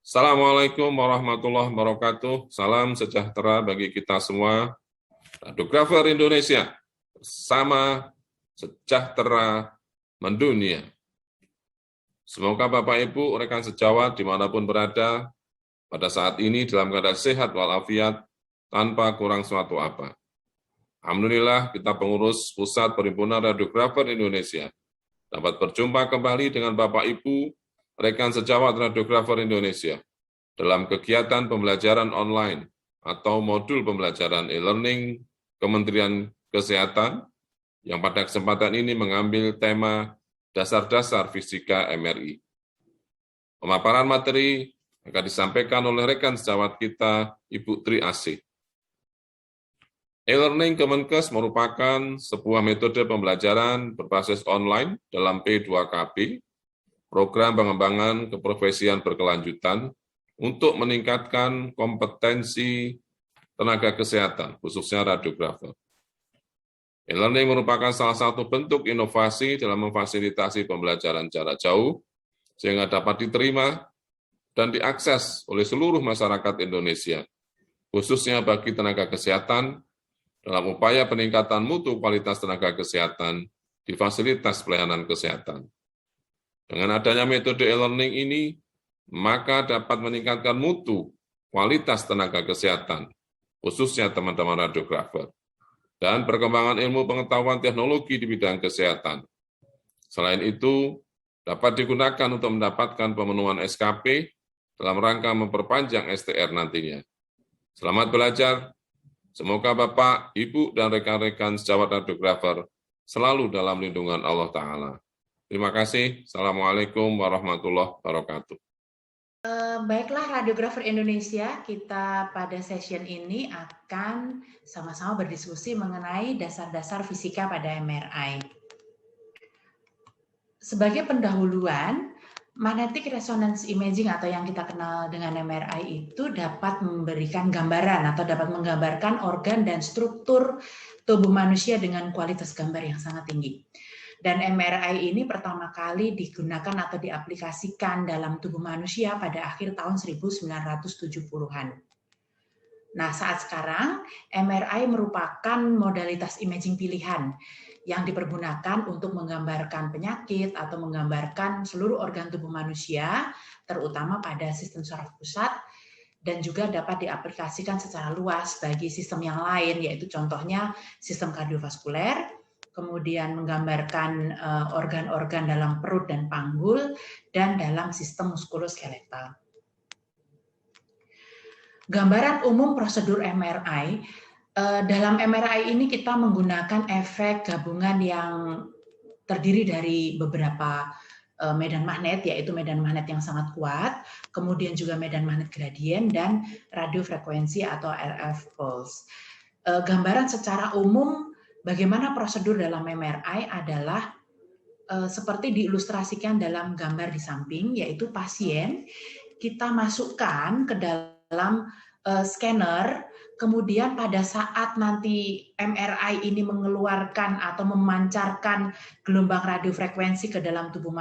Assalamualaikum warahmatullahi wabarakatuh. Salam sejahtera bagi kita semua. Radiografer Indonesia bersama sejahtera mendunia. Semoga Bapak Ibu, rekan sejawat dimanapun berada, pada saat ini dalam keadaan sehat walafiat, tanpa kurang suatu apa. Alhamdulillah kita pengurus Pusat Perhimpunan Radiografer Indonesia dapat berjumpa kembali dengan Bapak Ibu, rekan sejawat Radiografer Indonesia dalam kegiatan pembelajaran online atau modul pembelajaran e-learning Kementerian Kesehatan yang pada kesempatan ini mengambil tema dasar-dasar fisika MRI. Pemaparan materi akan disampaikan oleh rekan sejawat kita, Ibu Tri Asih. E-learning Kemenkes merupakan sebuah metode pembelajaran berbasis online dalam P2KB, program pengembangan keprofesian berkelanjutan untuk meningkatkan kompetensi tenaga kesehatan, khususnya radiografer. E-learning merupakan salah satu bentuk inovasi dalam memfasilitasi pembelajaran jarak jauh, sehingga dapat diterima dan diakses oleh seluruh masyarakat Indonesia, khususnya bagi tenaga kesehatan, dalam upaya peningkatan mutu kualitas tenaga kesehatan di fasilitas pelayanan kesehatan. Dengan adanya metode e-learning ini, maka dapat meningkatkan mutu kualitas tenaga kesehatan, khususnya teman-teman radiografer, dan perkembangan ilmu pengetahuan teknologi di bidang kesehatan. Selain itu, dapat digunakan untuk mendapatkan pemenuhan SKP dalam rangka memperpanjang STR nantinya. Selamat belajar, semoga Bapak, Ibu, dan rekan-rekan sejawat radiografer selalu dalam lindungan Allah Ta'ala. Terima kasih. Assalamualaikum warahmatullahi wabarakatuh. Baiklah Radiografer Indonesia, kita pada session ini akan sama-sama berdiskusi mengenai dasar-dasar fisika pada MRI. Sebagai pendahuluan, magnetic resonance imaging atau yang kita kenal dengan MRI itu dapat memberikan gambaran atau dapat menggambarkan organ dan struktur tubuh manusia dengan kualitas gambar yang sangat tinggi. Dan MRI ini pertama kali digunakan atau diaplikasikan dalam tubuh manusia pada akhir tahun 1970-an. Nah, saat sekarang MRI merupakan modalitas imaging pilihan yang dipergunakan untuk menggambarkan penyakit atau menggambarkan seluruh organ tubuh manusia, terutama pada sistem saraf pusat, dan juga dapat diaplikasikan secara luas bagi sistem yang lain, yaitu contohnya sistem kardiovaskuler, kemudian menggambarkan organ-organ dalam perut dan panggul, dan dalam sistem muskuloskeletal. Gambaran umum prosedur MRI, dalam MRI ini kita menggunakan efek gabungan yang terdiri dari beberapa medan magnet, yaitu medan magnet yang sangat kuat, kemudian juga medan magnet gradien, dan radiofrekuensi atau RF pulse. Gambaran secara umum bagaimana prosedur dalam MRI adalah seperti diilustrasikan dalam gambar di samping, yaitu pasien kita masukkan ke dalam scanner, kemudian pada saat nanti MRI ini mengeluarkan atau memancarkan gelombang radiofrekuensi ke dalam tubuh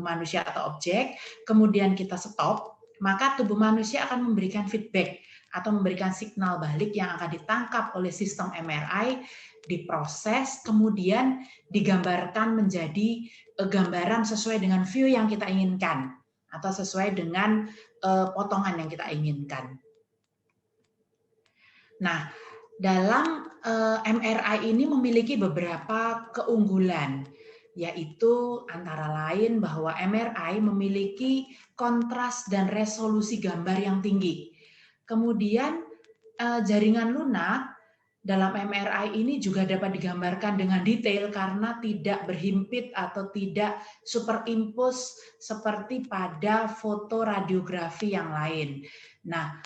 manusia atau objek, kemudian kita stop, maka tubuh manusia akan memberikan feedback atau memberikan signal balik yang akan ditangkap oleh sistem MRI, diproses, kemudian digambarkan menjadi gambaran sesuai dengan view yang kita inginkan atau sesuai dengan potongan yang kita inginkan. Nah, dalam MRI ini memiliki beberapa keunggulan, yaitu antara lain bahwa MRI memiliki kontras dan resolusi gambar yang tinggi. Kemudian jaringan lunak dalam MRI ini juga dapat digambarkan dengan detail karena tidak berhimpit atau tidak superimpose seperti pada foto radiografi yang lain. Nah,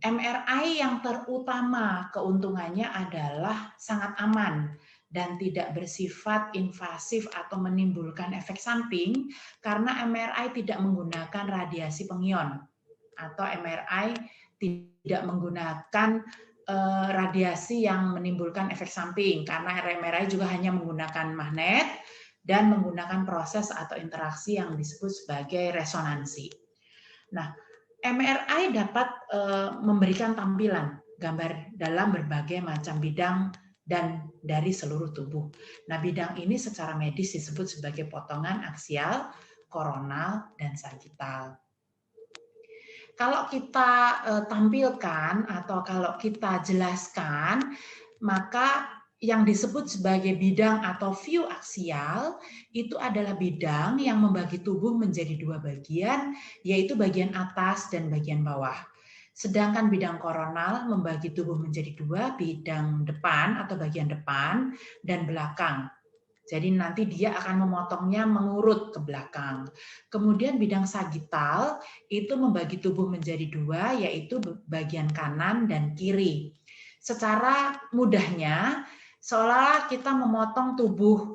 MRI yang terutama keuntungannya adalah sangat aman dan tidak bersifat invasif atau menimbulkan efek samping karena MRI tidak menggunakan radiasi pengion atau MRI tidak menggunakan radiasi yang menimbulkan efek samping karena MRI juga hanya menggunakan magnet dan menggunakan proses atau interaksi yang disebut sebagai resonansi. Nah, MRI dapat memberikan tampilan gambar dalam berbagai macam bidang dan dari seluruh tubuh. Nah, bidang ini secara medis disebut sebagai potongan aksial, koronal, dan sagital. Kalau kita tampilkan atau kalau kita jelaskan, maka yang disebut sebagai bidang atau view aksial itu adalah bidang yang membagi tubuh menjadi dua bagian, yaitu bagian atas dan bagian bawah. Sedangkan bidang koronal membagi tubuh menjadi dua, bidang depan atau bagian depan dan belakang. Jadi nanti dia akan memotongnya mengurut ke belakang. Kemudian bidang sagital itu membagi tubuh menjadi dua, yaitu bagian kanan dan kiri. Secara mudahnya, seolah kita memotong tubuh,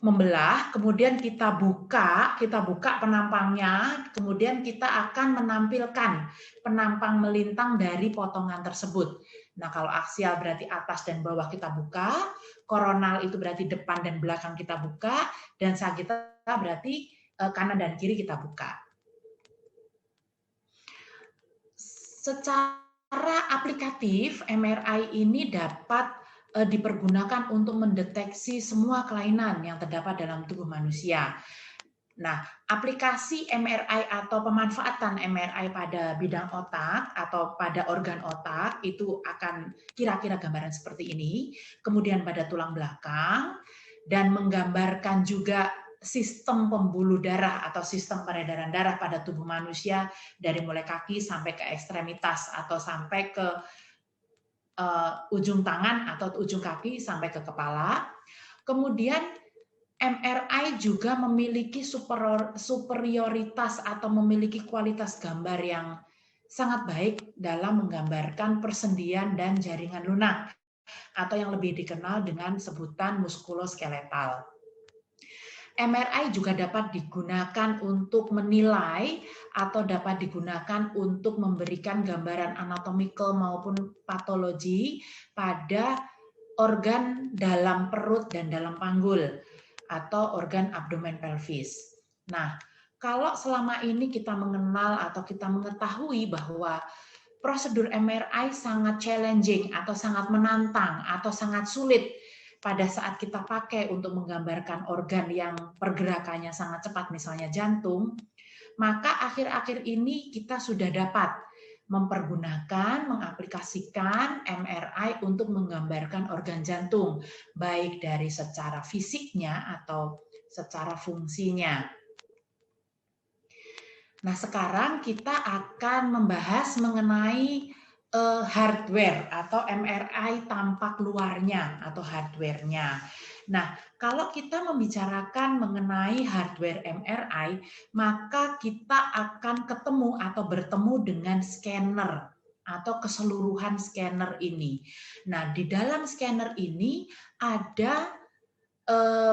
membelah, kemudian kita buka penampangnya, kemudian kita akan menampilkan penampang melintang dari potongan tersebut. Nah, kalau aksial berarti atas dan bawah kita buka, koronal itu berarti depan dan belakang kita buka, dan sagital berarti kanan dan kiri kita buka. Secara aplikatif, MRI ini dapat dipergunakan untuk mendeteksi semua kelainan yang terdapat dalam tubuh manusia. Nah, aplikasi MRI atau pemanfaatan MRI pada bidang otak atau pada organ otak itu akan kira-kira gambaran seperti ini. Kemudian pada tulang belakang dan menggambarkan juga sistem pembuluh darah atau sistem peredaran darah pada tubuh manusia dari mulai kaki sampai ke ekstremitas atau sampai ke ujung tangan atau ujung kaki sampai ke kepala. Kemudian MRI juga memiliki superioritas atau memiliki kualitas gambar yang sangat baik dalam menggambarkan persendian dan jaringan lunak atau yang lebih dikenal dengan sebutan muskuloskeletal. MRI juga dapat digunakan untuk menilai atau dapat digunakan untuk memberikan gambaran anatomikal maupun patologi pada organ dalam perut dan dalam panggul atau organ abdomen pelvis. Nah, kalau selama ini kita mengenal atau kita mengetahui bahwa prosedur MRI sangat challenging atau sangat menantang atau sangat sulit pada saat kita pakai untuk menggambarkan organ yang pergerakannya sangat cepat, misalnya jantung, maka akhir-akhir ini kita sudah dapat mengaplikasikan MRI untuk menggambarkan organ jantung, baik dari secara fisiknya atau secara fungsinya. Nah, sekarang kita akan membahas mengenai hardware atau MRI tampak luarnya atau hardware-nya. Nah, kalau kita membicarakan mengenai hardware MRI, maka kita akan ketemu atau bertemu dengan scanner atau keseluruhan scanner ini. Nah, di dalam scanner ini ada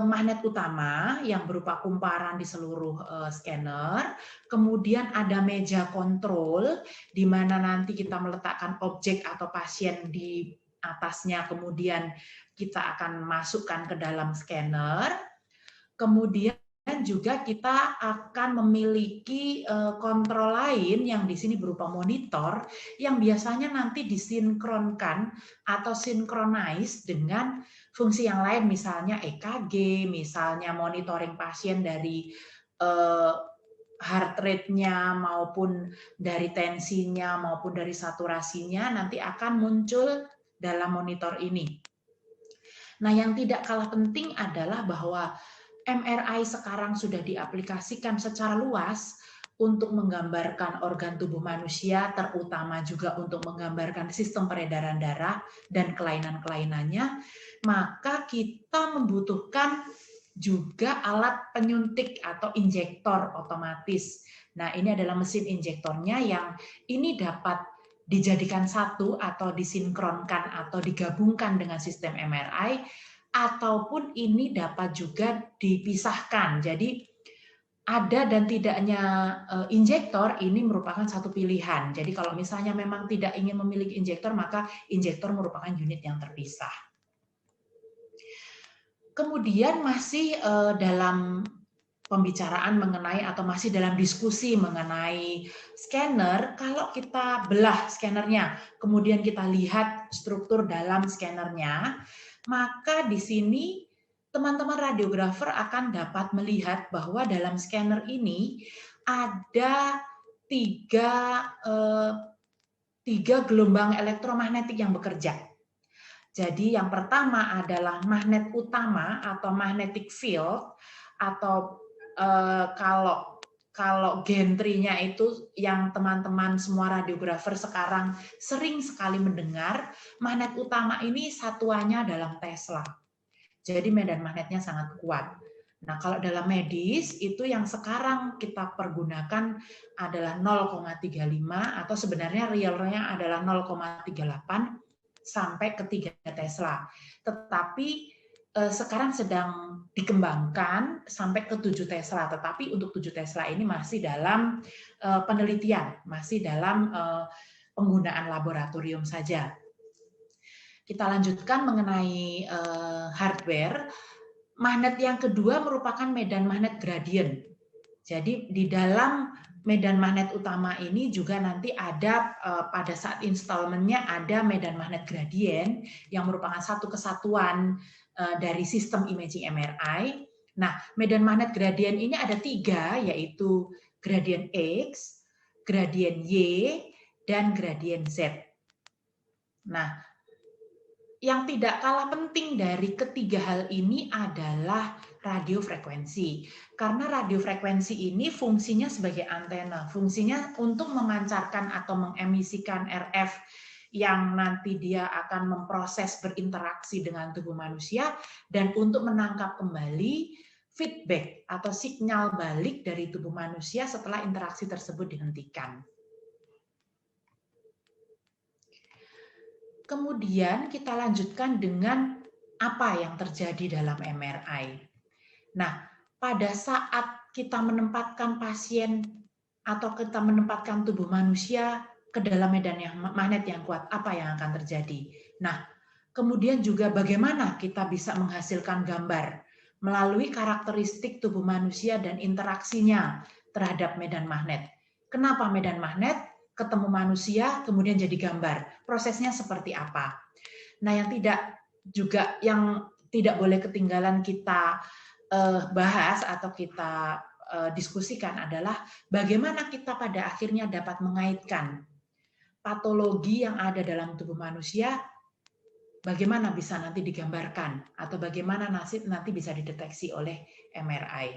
magnet utama yang berupa kumparan di seluruh scanner, kemudian ada meja kontrol di mana nanti kita meletakkan objek atau pasien di atasnya, kemudian kita akan masukkan ke dalam scanner. Kemudian juga kita akan memiliki kontrol lain yang di sini berupa monitor yang biasanya nanti disinkronkan atau synchronize dengan fungsi yang lain, misalnya EKG, misalnya monitoring pasien dari heart rate-nya maupun dari tensinya maupun dari saturasinya nanti akan muncul dalam monitor ini. Nah, yang tidak kalah penting adalah bahwa MRI sekarang sudah diaplikasikan secara luas untuk menggambarkan organ tubuh manusia, terutama juga untuk menggambarkan sistem peredaran darah dan kelainan-kelainannya, maka kita membutuhkan juga alat penyuntik atau injektor otomatis. Nah, ini adalah mesin injektornya yang ini dapat dijadikan satu atau disinkronkan atau digabungkan dengan sistem MRI, ataupun ini dapat juga dipisahkan. Jadi ada dan tidaknya injektor ini merupakan satu pilihan. Jadi kalau misalnya memang tidak ingin memiliki injektor, maka injektor merupakan unit yang terpisah. Kemudian masih dalam pembicaraan mengenai atau masih dalam diskusi mengenai scanner, kalau kita belah scannernya, kemudian kita lihat struktur dalam scannernya, maka di sini teman-teman radiografer akan dapat melihat bahwa dalam scanner ini ada tiga gelombang elektromagnetik yang bekerja. Jadi yang pertama adalah magnet utama atau magnetic field, atau kalau gentrinya itu yang teman-teman semua radiografer sekarang sering sekali mendengar, magnet utama ini satuannya dalam Tesla. Jadi medan magnetnya sangat kuat. Nah, kalau dalam medis itu yang sekarang kita pergunakan adalah 0,35 atau sebenarnya realnya adalah 0,38 sampai ke 3 Tesla. Tetapi sekarang sedang dikembangkan sampai ke 7 Tesla, tetapi untuk 7 Tesla ini masih dalam penelitian, masih dalam penggunaan laboratorium saja. Kita lanjutkan mengenai hardware. Magnet yang kedua merupakan medan magnet gradient. Jadi di dalam medan magnet utama ini juga nanti ada pada saat installment-nya ada medan magnet gradient yang merupakan satu kesatuan dari sistem imaging MRI. Nah, medan magnet gradient ini ada 3, yaitu gradient X, gradient Y, dan gradient Z. Nah, yang tidak kalah penting dari ketiga hal ini adalah radiofrekuensi. Karena radiofrekuensi ini fungsinya sebagai antena, fungsinya untuk memancarkan atau mengemisikan RF yang nanti dia akan memproses berinteraksi dengan tubuh manusia dan untuk menangkap kembali feedback atau sinyal balik dari tubuh manusia setelah interaksi tersebut dihentikan. Kemudian kita lanjutkan dengan apa yang terjadi dalam MRI. Nah, pada saat kita menempatkan pasien atau kita menempatkan tubuh manusia ke dalam medan magnet yang kuat, apa yang akan terjadi? Nah, kemudian juga bagaimana kita bisa menghasilkan gambar melalui karakteristik tubuh manusia dan interaksinya terhadap medan magnet. Kenapa medan magnet ketemu manusia kemudian jadi gambar? Prosesnya seperti apa? Nah, yang tidak boleh ketinggalan kita bahas atau kita diskusikan adalah bagaimana kita pada akhirnya dapat mengaitkan patologi yang ada dalam tubuh manusia, bagaimana bisa nanti digambarkan atau bagaimana nanti bisa dideteksi oleh MRI.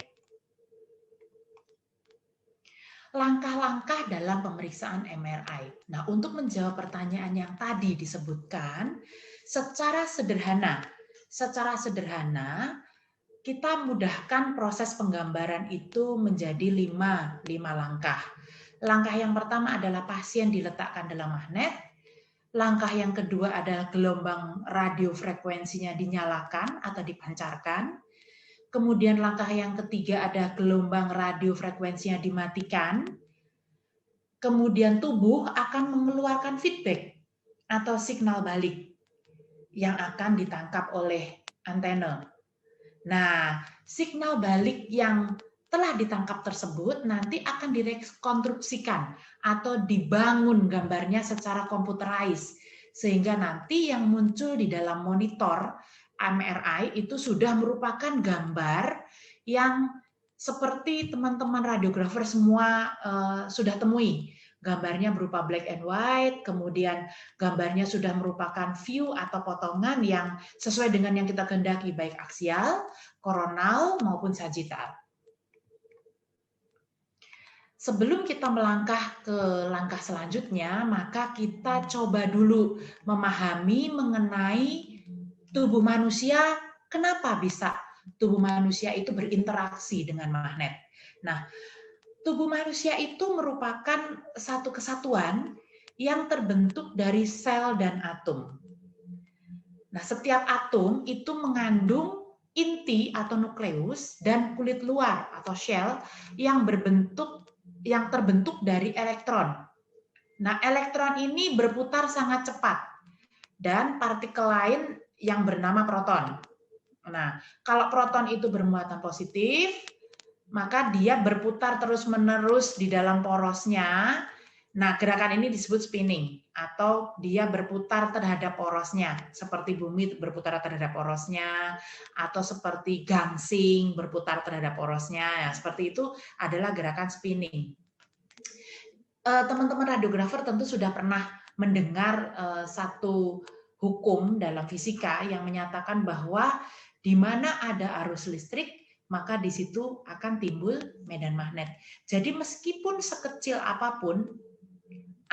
Langkah-langkah dalam pemeriksaan MRI. Nah, untuk menjawab pertanyaan yang tadi disebutkan, secara sederhana kita mudahkan proses penggambaran itu menjadi 5 langkah. Langkah yang pertama adalah pasien diletakkan dalam magnet. Langkah yang kedua adalah gelombang radiofrekuensinya dinyalakan atau dipancarkan. Kemudian langkah yang ketiga ada gelombang radiofrekuensinya dimatikan. Kemudian tubuh akan mengeluarkan feedback atau signal balik yang akan ditangkap oleh antena. Nah, signal balik yang telah ditangkap tersebut nanti akan direkonstruksikan atau dibangun gambarnya secara computerized, sehingga nanti yang muncul di dalam monitor MRI itu sudah merupakan gambar yang seperti teman-teman radiografer semua sudah temui. Gambarnya berupa black and white, kemudian gambarnya sudah merupakan view atau potongan yang sesuai dengan yang kita kehendaki, baik aksial, koronal, maupun sagittal. Sebelum kita melangkah ke langkah selanjutnya, maka kita coba dulu memahami mengenai tubuh manusia, kenapa bisa tubuh manusia itu berinteraksi dengan magnet. Nah, tubuh manusia itu merupakan satu kesatuan yang terbentuk dari sel dan atom. Nah, setiap atom itu mengandung inti atau nukleus dan kulit luar atau shell yang terbentuk dari elektron. Nah, elektron ini berputar sangat cepat dan partikel lain yang bernama proton. Nah, kalau proton itu bermuatan positif, maka dia berputar terus-menerus di dalam porosnya. Nah, gerakan ini disebut spinning, atau dia berputar terhadap porosnya, seperti bumi berputar terhadap porosnya, atau seperti gangsing berputar terhadap porosnya. Ya, seperti itu adalah gerakan spinning. Teman-teman radiografer tentu sudah pernah mendengar satu hukum dalam fisika yang menyatakan bahwa di mana ada arus listrik, maka di situ akan timbul medan magnet. Jadi meskipun sekecil apapun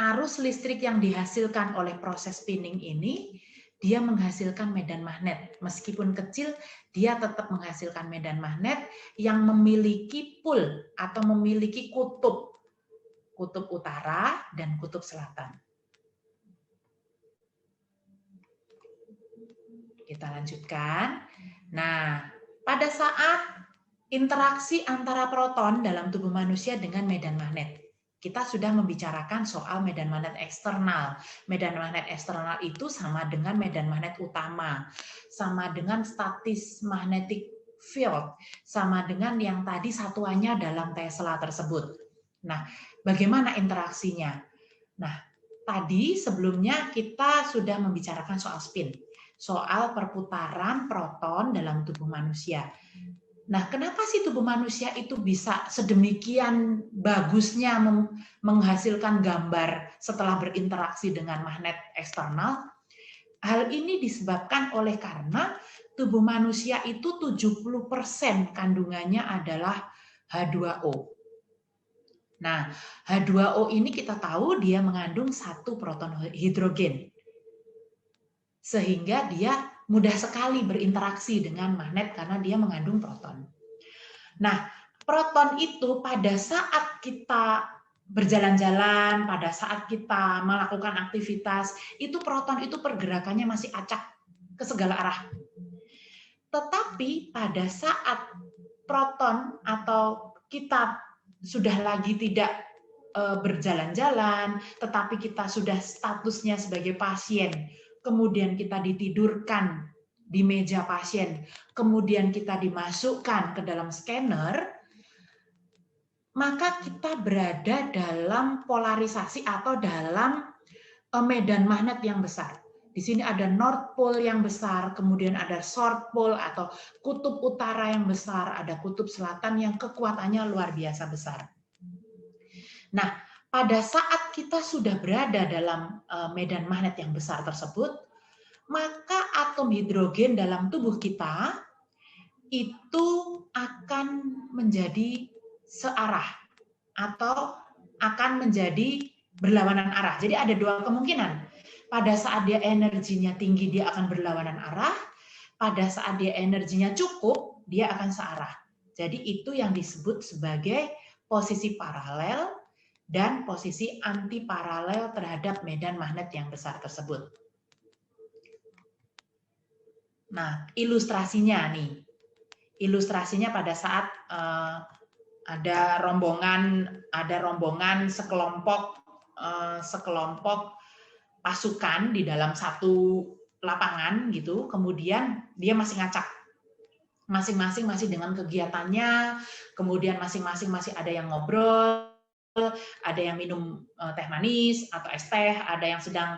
arus listrik yang dihasilkan oleh proses spinning ini, dia menghasilkan medan magnet. Meskipun kecil, dia tetap menghasilkan medan magnet yang memiliki pol atau memiliki kutub utara dan kutub selatan. Kita lanjutkan. Nah, pada saat interaksi antara proton dalam tubuh manusia dengan medan magnet, kita sudah membicarakan soal medan magnet eksternal. Medan magnet eksternal itu sama dengan medan magnet utama, sama dengan statis magnetic field, sama dengan yang tadi satuannya dalam Tesla tersebut. Nah, bagaimana interaksinya? Nah, tadi sebelumnya kita sudah membicarakan soal spin, soal perputaran proton dalam tubuh manusia. Nah, kenapa sih tubuh manusia itu bisa sedemikian bagusnya menghasilkan gambar setelah berinteraksi dengan magnet eksternal? Hal ini disebabkan oleh karena tubuh manusia itu 70% kandungannya adalah H2O. Nah, H2O ini kita tahu dia mengandung 1 proton hidrogen. Sehingga dia mudah sekali berinteraksi dengan magnet karena dia mengandung proton. Nah, proton itu pada saat kita berjalan-jalan, pada saat kita melakukan aktivitas, itu proton itu pergerakannya masih acak ke segala arah. Tetapi pada saat proton atau kita sudah lagi tidak berjalan-jalan, tetapi kita sudah statusnya sebagai pasien, kemudian kita ditidurkan di meja pasien, kemudian kita dimasukkan ke dalam scanner, maka kita berada dalam polarisasi atau dalam medan magnet yang besar. Di sini ada North Pole yang besar, kemudian ada South Pole atau kutub utara yang besar, ada kutub selatan yang kekuatannya luar biasa besar. Nah, pada saat kita sudah berada dalam medan magnet yang besar tersebut, maka atom hidrogen dalam tubuh kita itu akan menjadi searah atau akan menjadi berlawanan arah. Jadi ada 2 kemungkinan. Pada saat dia energinya tinggi, dia akan berlawanan arah. Pada saat dia energinya cukup, dia akan searah. Jadi itu yang disebut sebagai posisi paralel dan posisi antiparalel terhadap medan magnet yang besar tersebut. Nah, ilustrasinya nih. Ilustrasinya pada saat ada rombongan sekelompok pasukan di dalam satu lapangan gitu, kemudian dia masih ngacak. Masing-masing masih dengan kegiatannya, kemudian masing-masing masih ada yang ngobrol, ada yang minum teh manis atau es teh, ada yang sedang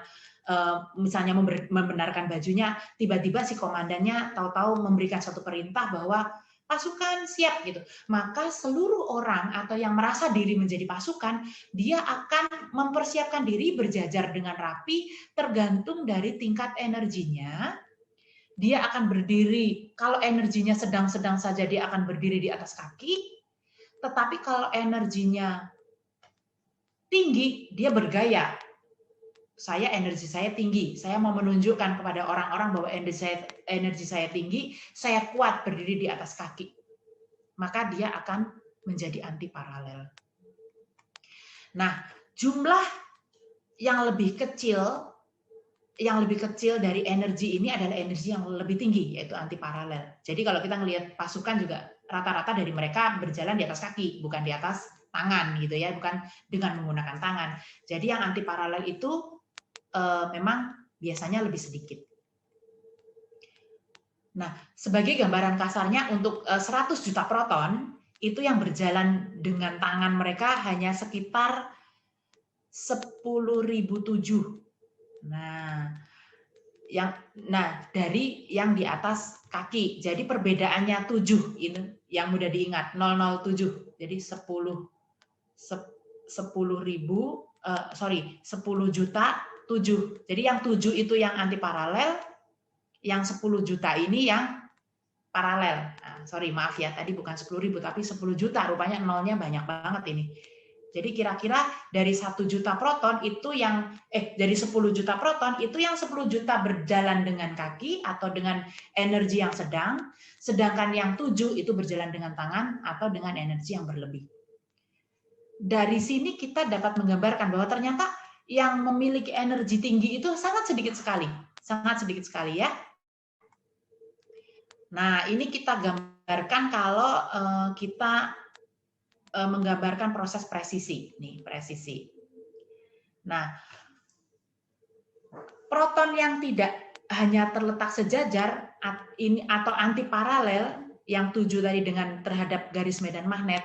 misalnya membenarkan bajunya, tiba-tiba si komandannya tahu-tahu memberikan suatu perintah bahwa pasukan siap gitu. Maka seluruh orang atau yang merasa diri menjadi pasukan, dia akan mempersiapkan diri berjajar dengan rapi tergantung dari tingkat energinya. Dia akan berdiri, kalau energinya sedang-sedang saja dia akan berdiri di atas kaki, tetapi kalau energinya tinggi, dia bergaya. Energi saya tinggi, saya mau menunjukkan kepada orang-orang bahwa energi saya tinggi, saya kuat berdiri di atas kaki. Maka dia akan menjadi antiparalel. Nah, jumlah yang lebih kecil dari energi ini adalah energi yang lebih tinggi, yaitu antiparalel. Jadi kalau kita melihat pasukan juga rata-rata dari mereka berjalan di atas kaki, bukan di atas tangan gitu ya, bukan dengan menggunakan tangan. Jadi yang antiparalel itu memang biasanya lebih sedikit. Nah, sebagai gambaran kasarnya untuk 100 juta proton, itu yang berjalan dengan tangan mereka hanya sekitar 10.007. Nah, dari yang di atas kaki. Jadi perbedaannya 7 ini yang mudah diingat, 007. Jadi 10 juta 7. Jadi yang 7 itu yang anti paralel, yang 10 juta ini yang paralel. Nah, maaf ya, tadi bukan 10.000 tapi 10 juta. Rupanya nolnya banyak banget ini. Jadi kira-kira dari 1 juta proton itu dari 10 juta proton itu yang 10 juta berjalan dengan kaki atau dengan energi yang sedang, sedangkan yang 7 itu berjalan dengan tangan atau dengan energi yang berlebih. Dari sini kita dapat menggambarkan bahwa ternyata yang memiliki energi tinggi itu sangat sedikit sekali ya. Nah, ini kita gambarkan kalau kita menggambarkan proses presisi. Nih, presisi. Nah, proton yang tidak hanya terletak sejajar atau anti paralel yang 7 tadi terhadap garis medan magnet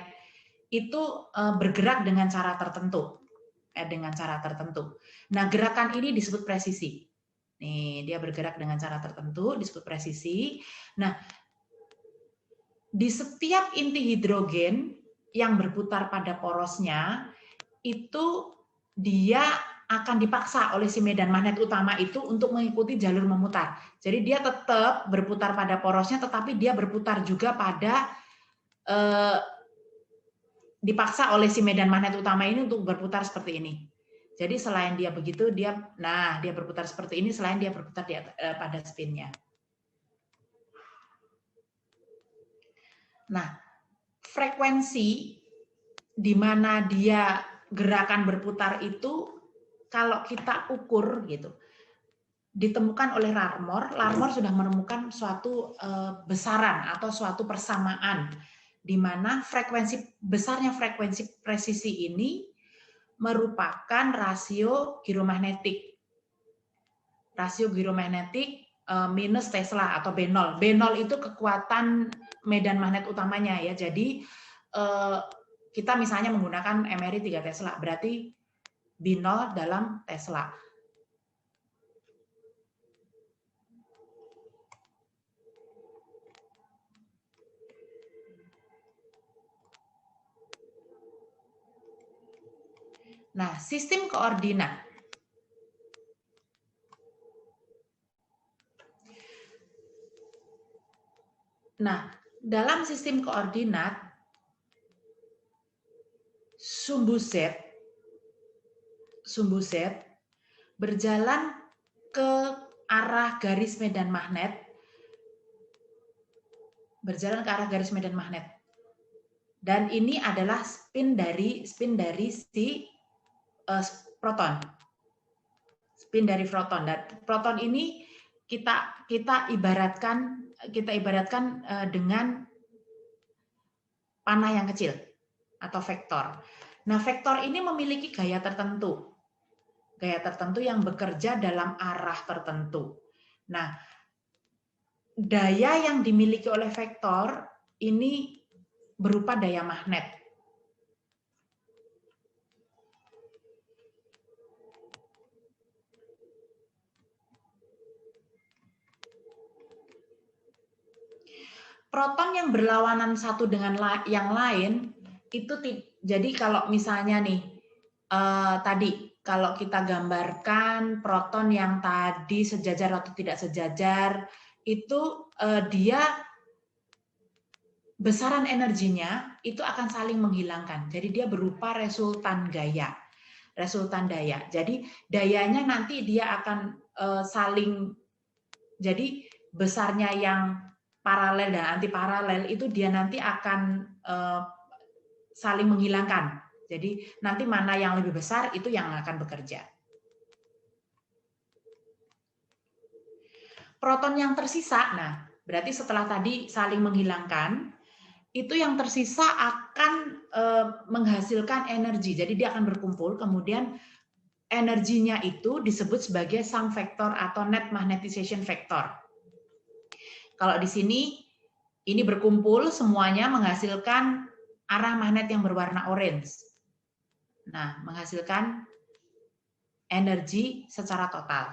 itu bergerak dengan cara tertentu. Nah, gerakan ini disebut presisi. Nih, dia bergerak dengan cara tertentu disebut presisi. Nah, di setiap inti hidrogen yang berputar pada porosnya, itu dia akan dipaksa oleh si medan magnet utama itu untuk mengikuti jalur memutar. Jadi dia tetap berputar pada porosnya, tetapi dia berputar juga pada dipaksa oleh si medan magnet utama ini untuk berputar seperti ini. Jadi selain dia begitu, dia berputar seperti ini, selain dia berputar pada spinnya. Nah, frekuensi di mana dia gerakan berputar itu kalau kita ukur gitu, ditemukan oleh Larmor. Larmor sudah menemukan suatu besaran atau suatu persamaan di mana besarnya frekuensi presisi ini merupakan rasio giromagnetik. Rasio giromagnetik minus Tesla atau B0. B0 itu kekuatan medan magnet utamanya ya. Jadi kita misalnya menggunakan MRI 3 Tesla, berarti B0 dalam Tesla. Nah, sistem koordinat. Nah, dalam sistem koordinat, sumbu Z berjalan ke arah garis medan magnet, dan ini adalah spin dari si proton. Spin dari proton. Dan proton ini kita ibaratkan dengan panah yang kecil atau vektor. Nah, vektor ini memiliki gaya tertentu yang bekerja dalam arah tertentu. Nah, daya yang dimiliki oleh vektor ini berupa daya magnet. Proton yang berlawanan satu dengan yang lain itu, jadi kalau misalnya nih tadi kalau kita gambarkan proton yang tadi sejajar atau tidak sejajar, itu dia besaran energinya itu akan saling menghilangkan. Jadi dia berupa resultan daya. Jadi dayanya nanti dia akan saling, jadi besarnya yang paralel dan anti paralel itu dia nanti akan saling menghilangkan. Jadi nanti mana yang lebih besar itu yang akan bekerja. Proton yang tersisa, nah berarti setelah tadi saling menghilangkan, itu yang tersisa akan menghasilkan energi. Jadi dia akan berkumpul, kemudian energinya itu disebut sebagai sum factor atau net magnetization factor. Kalau di sini ini berkumpul semuanya menghasilkan arah magnet yang berwarna orange. Nah, menghasilkan energi secara total.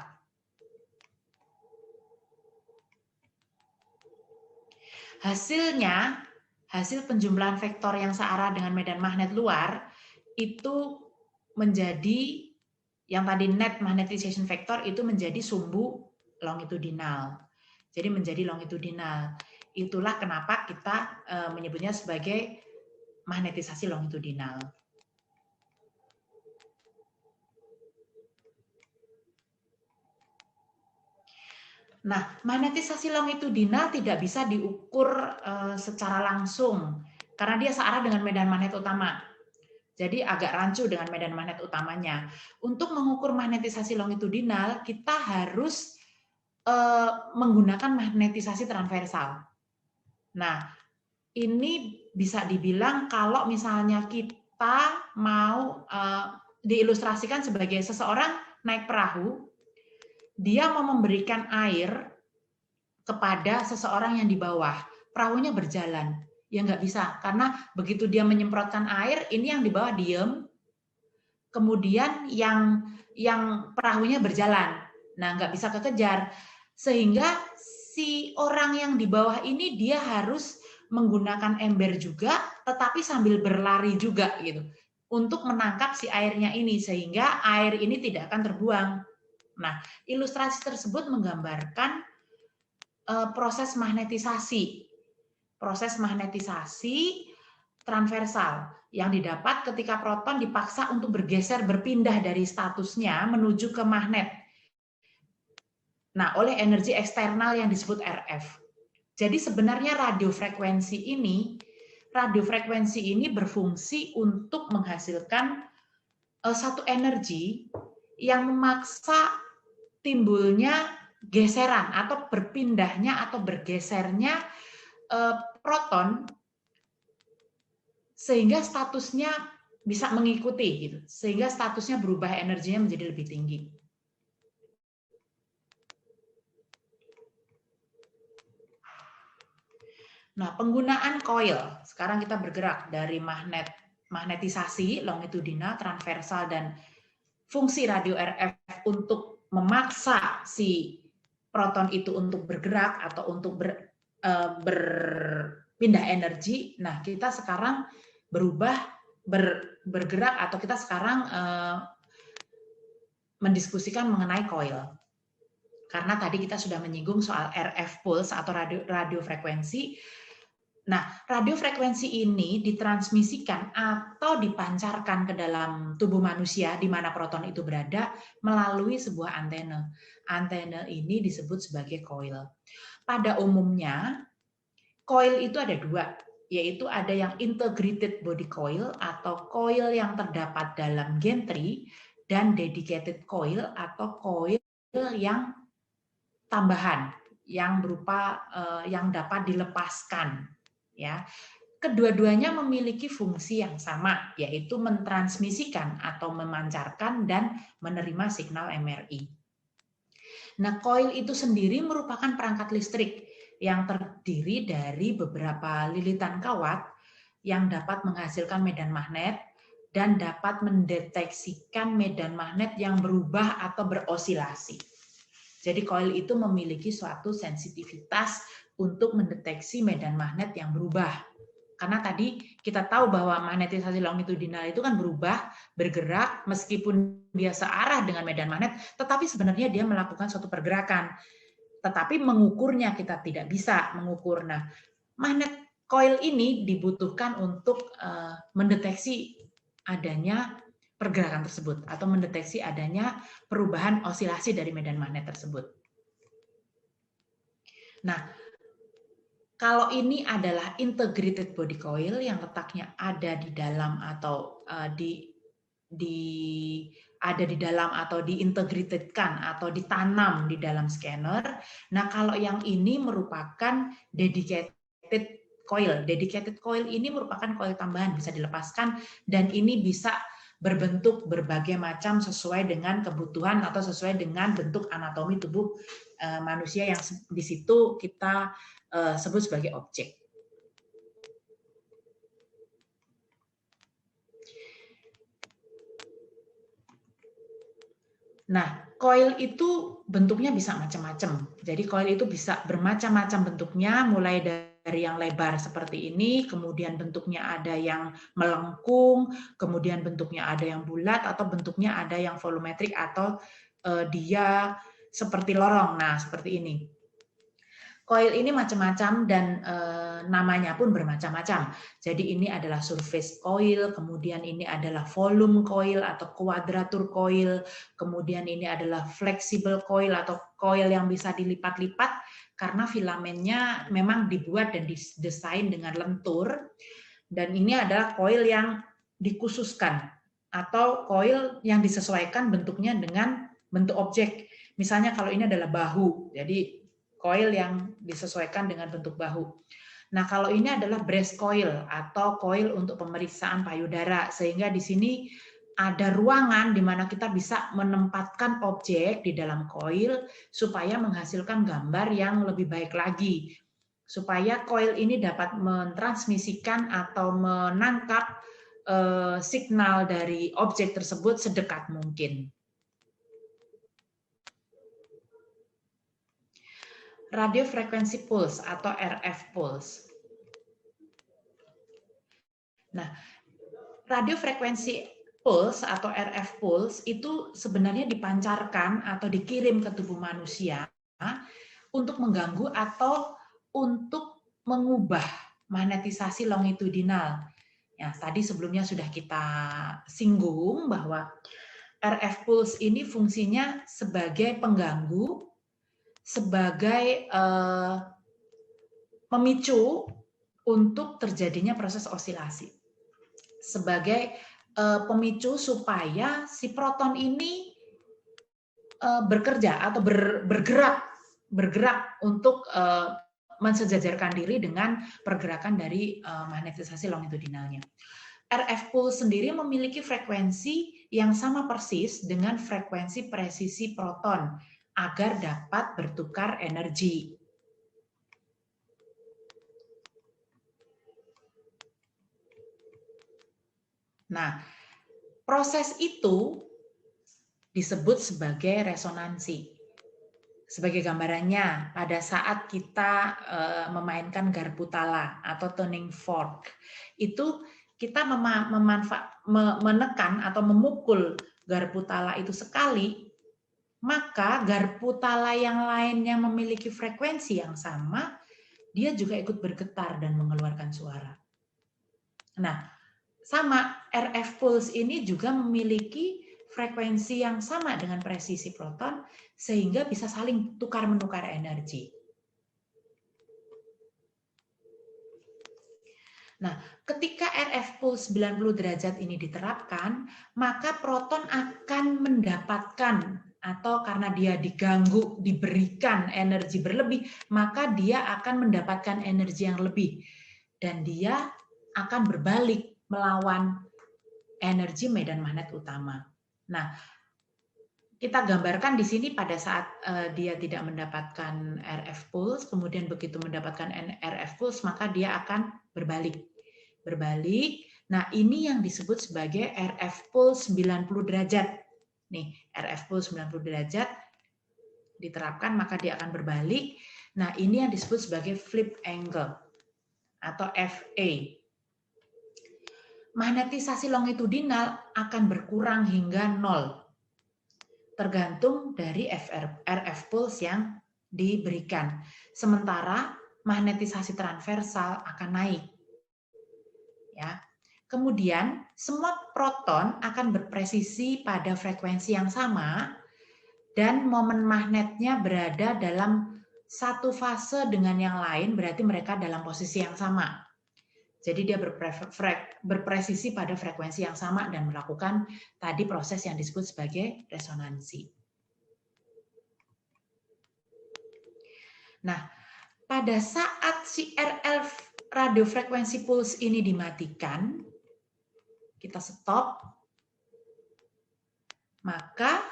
Hasilnya, hasil penjumlahan vektor yang searah dengan medan magnet luar itu menjadi, yang tadi net magnetization vector itu menjadi sumbu longitudinal. Jadi menjadi longitudinal. Itulah kenapa kita menyebutnya sebagai magnetisasi longitudinal. Nah, magnetisasi longitudinal tidak bisa diukur secara langsung karena dia searah dengan medan magnet utama. Jadi agak rancu dengan medan magnet utamanya. Untuk mengukur magnetisasi longitudinal, kita harus menggunakan magnetisasi transversal. Nah, ini bisa dibilang kalau misalnya kita mau diilustrasikan sebagai seseorang naik perahu, dia mau memberikan air kepada seseorang yang di bawah, perahunya berjalan. Ya nggak bisa, karena begitu dia menyemprotkan air, ini yang di bawah diem, kemudian yang perahunya berjalan. Nah, nggak bisa kekejar. Sehingga si orang yang di bawah ini dia harus menggunakan ember juga, tetapi sambil berlari juga gitu, untuk menangkap si airnya ini, sehingga air ini tidak akan terbuang. Nah, ilustrasi tersebut menggambarkan proses magnetisasi transversal yang didapat ketika proton dipaksa untuk bergeser, berpindah dari statusnya menuju ke magnet. Nah, oleh energi eksternal yang disebut RF. Jadi sebenarnya radiofrekuensi ini berfungsi untuk menghasilkan satu energi yang memaksa timbulnya geseran atau berpindahnya atau bergesernya proton sehingga statusnya bisa mengikuti gitu. Sehingga statusnya berubah, energinya menjadi lebih tinggi. Nah, penggunaan coil. Sekarang kita bergerak dari magnetisasi longitudinal, transversal, dan fungsi radio RF untuk memaksa si proton itu untuk bergerak atau untuk berpindah energi. Nah, kita sekarang bergerak atau kita sekarang mendiskusikan mengenai coil. Karena tadi kita sudah menyinggung soal RF pulse atau radiofrekuensi. Nah, radiofrekuensi ini ditransmisikan atau dipancarkan ke dalam tubuh manusia di mana proton itu berada melalui sebuah antena. Antena ini disebut sebagai coil. Pada umumnya, coil itu ada dua, yaitu ada yang integrated body coil atau coil yang terdapat dalam gantry, dan dedicated coil atau coil yang tambahan, yang berupa yang dapat dilepaskan. Ya, kedua-duanya memiliki fungsi yang sama, yaitu mentransmisikan atau memancarkan dan menerima signal MRI. Nah, coil itu sendiri merupakan perangkat listrik yang terdiri dari beberapa lilitan kawat yang dapat menghasilkan medan magnet dan dapat mendeteksikan medan magnet yang berubah atau berosilasi. Jadi coil itu memiliki suatu sensitivitas untuk mendeteksi medan magnet yang berubah. Karena tadi kita tahu bahwa magnetisasi longitudinal itu kan berubah, bergerak, meskipun dia searah dengan medan magnet, tetapi sebenarnya dia melakukan suatu pergerakan. Tetapi mengukurnya kita tidak bisa mengukur. Nah, magnet coil ini dibutuhkan untuk mendeteksi adanya pergerakan tersebut atau mendeteksi adanya perubahan osilasi dari medan magnet tersebut. Nah, kalau ini adalah integrated body coil yang letaknya ada di dalam atau ada di dalam atau diintegratedkan atau ditanam di dalam scanner. Nah, kalau yang ini merupakan dedicated coil. Dedicated coil ini merupakan coil tambahan, bisa dilepaskan dan ini bisa berbentuk berbagai macam sesuai dengan kebutuhan atau sesuai dengan bentuk anatomi tubuh manusia yang di situ kita sebut sebagai objek. Nah, coil itu bentuknya bisa macam-macam. Jadi coil itu bisa bermacam-macam bentuknya, mulai dari yang lebar seperti ini, kemudian bentuknya ada yang melengkung, kemudian bentuknya ada yang bulat, atau bentuknya ada yang volumetrik atau dia seperti lorong. Nah, seperti ini. Coil ini macam-macam dan namanya pun bermacam-macam. Jadi ini adalah surface coil, kemudian ini adalah volume coil atau quadrature coil, kemudian ini adalah flexible coil atau coil yang bisa dilipat-lipat karena filamennya memang dibuat dan didesain dengan lentur. Dan ini adalah coil yang dikhususkan atau coil yang disesuaikan bentuknya dengan bentuk objek. Misalnya kalau ini adalah bahu, jadi coil yang disesuaikan dengan bentuk bahu. Nah, kalau ini adalah breast coil atau coil untuk pemeriksaan payudara, sehingga di sini ada ruangan di mana kita bisa menempatkan objek di dalam coil supaya menghasilkan gambar yang lebih baik lagi. Supaya coil ini dapat mentransmisikan atau menangkap signal dari objek tersebut sedekat mungkin. Radiofrequency pulse atau RF pulse. Nah, radiofrequency pulse atau RF pulse itu sebenarnya dipancarkan atau dikirim ke tubuh manusia untuk mengganggu atau untuk mengubah magnetisasi longitudinal. Ya, tadi sebelumnya sudah kita singgung bahwa RF pulse ini fungsinya sebagai pengganggu, sebagai memicu untuk terjadinya proses osilasi. Sebagai pemicu supaya si proton ini bekerja atau bergerak untuk mensejajarkan diri dengan pergerakan dari magnetisasi longitudinalnya. RF pulse sendiri memiliki frekuensi yang sama persis dengan frekuensi presisi proton agar dapat bertukar energi. Nah, proses itu disebut sebagai resonansi. Sebagai gambarannya, pada saat kita memainkan garpu tala atau tuning fork, itu kita menekan atau memukul garpu tala itu sekali, maka garpu tala yang lain yang memiliki frekuensi yang sama, dia juga ikut bergetar dan mengeluarkan suara. Nah, sama RF pulse ini juga memiliki frekuensi yang sama dengan presisi proton, sehingga bisa saling tukar-menukar energi. Nah, ketika RF pulse 90 derajat ini diterapkan, maka proton akan mendapatkan atau karena dia diganggu, diberikan energi berlebih, maka dia akan mendapatkan energi yang lebih. Dan dia akan berbalik melawan energi medan magnet utama. Nah, kita gambarkan di sini pada saat dia tidak mendapatkan RF pulse, kemudian begitu mendapatkan RF pulse, maka dia akan berbalik. Nah, ini yang disebut sebagai RF pulse 90 derajat. Nih, RF pulse 90 derajat diterapkan, maka dia akan berbalik. Nah, ini yang disebut sebagai flip angle atau FA. Magnetisasi longitudinal akan berkurang hingga 0. Tergantung dari RF pulse yang diberikan. Sementara magnetisasi transversal akan naik. Ya. Kemudian semua proton akan berpresisi pada frekuensi yang sama dan momen magnetnya berada dalam satu fase dengan yang lain, berarti mereka dalam posisi yang sama. Jadi dia berpresisi pada frekuensi yang sama dan melakukan tadi proses yang disebut sebagai resonansi. Nah, pada saat si RF radiofrequency pulse ini dimatikan, kita stop, maka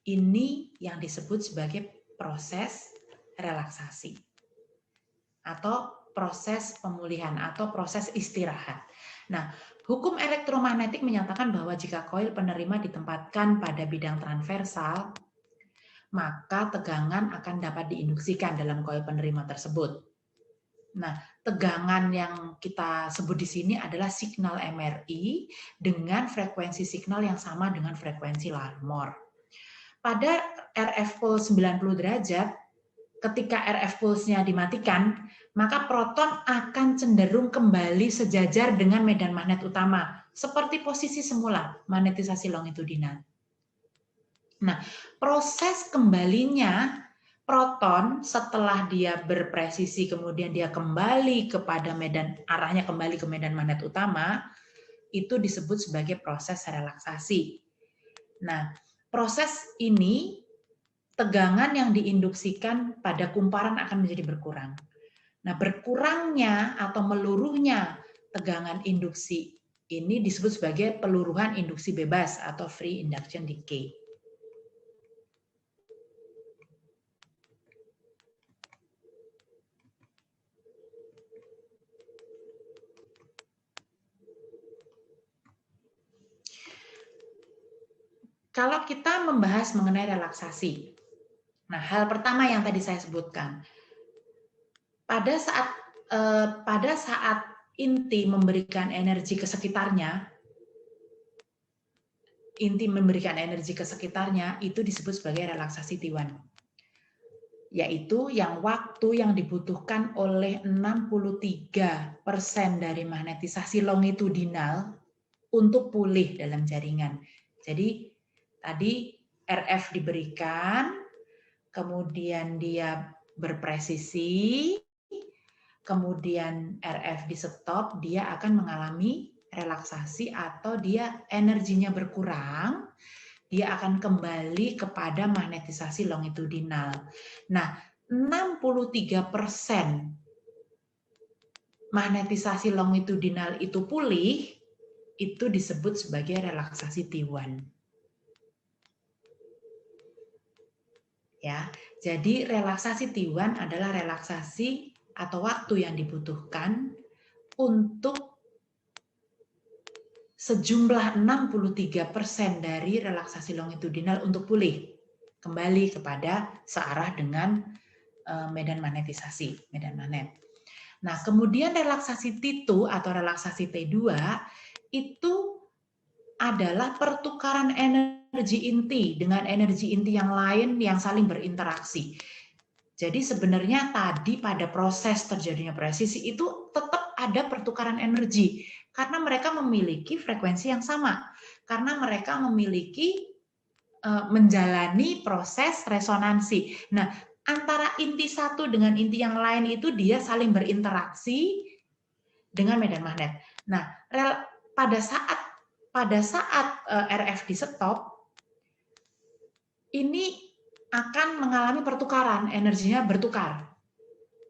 ini yang disebut sebagai proses relaksasi atau proses pemulihan atau proses istirahat. Nah, hukum elektromagnetik menyatakan bahwa jika koil penerima ditempatkan pada bidang transversal, maka tegangan akan dapat diinduksikan dalam koil penerima tersebut. Nah, tegangan yang kita sebut di sini adalah signal MRI dengan frekuensi signal yang sama dengan frekuensi Larmor. Pada RF pulse 90 derajat, ketika RF pulse-nya dimatikan, maka proton akan cenderung kembali sejajar dengan medan magnet utama, seperti posisi semula, magnetisasi longitudinal. Nah, proses kembalinya proton setelah dia berpresisi kemudian dia kembali kepada medan, arahnya kembali ke medan magnet utama, itu disebut sebagai proses relaksasi. Nah, proses ini tegangan yang diinduksikan pada kumparan akan menjadi berkurang. Nah, berkurangnya atau meluruhnya tegangan induksi ini disebut sebagai peluruhan induksi bebas atau free induction decay. Kalau kita membahas mengenai relaksasi, nah hal pertama yang tadi saya sebutkan, pada saat inti memberikan energi ke sekitarnya, itu disebut sebagai relaksasi T1, yaitu yang waktu yang dibutuhkan oleh 63% dari magnetisasi longitudinal untuk pulih dalam jaringan. Jadi tadi RF diberikan, kemudian dia berpresisi, kemudian RF di stop, dia akan mengalami relaksasi atau dia energinya berkurang, dia akan kembali kepada magnetisasi longitudinal. Nah, 63% magnetisasi longitudinal itu pulih, itu disebut sebagai relaksasi T1. Ya, jadi relaksasi T1 adalah relaksasi atau waktu yang dibutuhkan untuk sejumlah 63% dari relaksasi longitudinal untuk pulih kembali kepada searah dengan medan magnetisasi, medan magnet. Nah, kemudian relaksasi T2 atau relaksasi T2 itu adalah pertukaran energi inti dengan energi inti yang lain yang saling berinteraksi. Jadi sebenarnya tadi pada proses terjadinya presisi itu tetap ada pertukaran energi karena mereka memiliki frekuensi yang sama, karena mereka memiliki menjalani proses resonansi. Nah, antara inti satu dengan inti yang lain itu dia saling berinteraksi dengan medan magnet. Nah, pada saat RF di stop, ini akan mengalami pertukaran, energinya bertukar.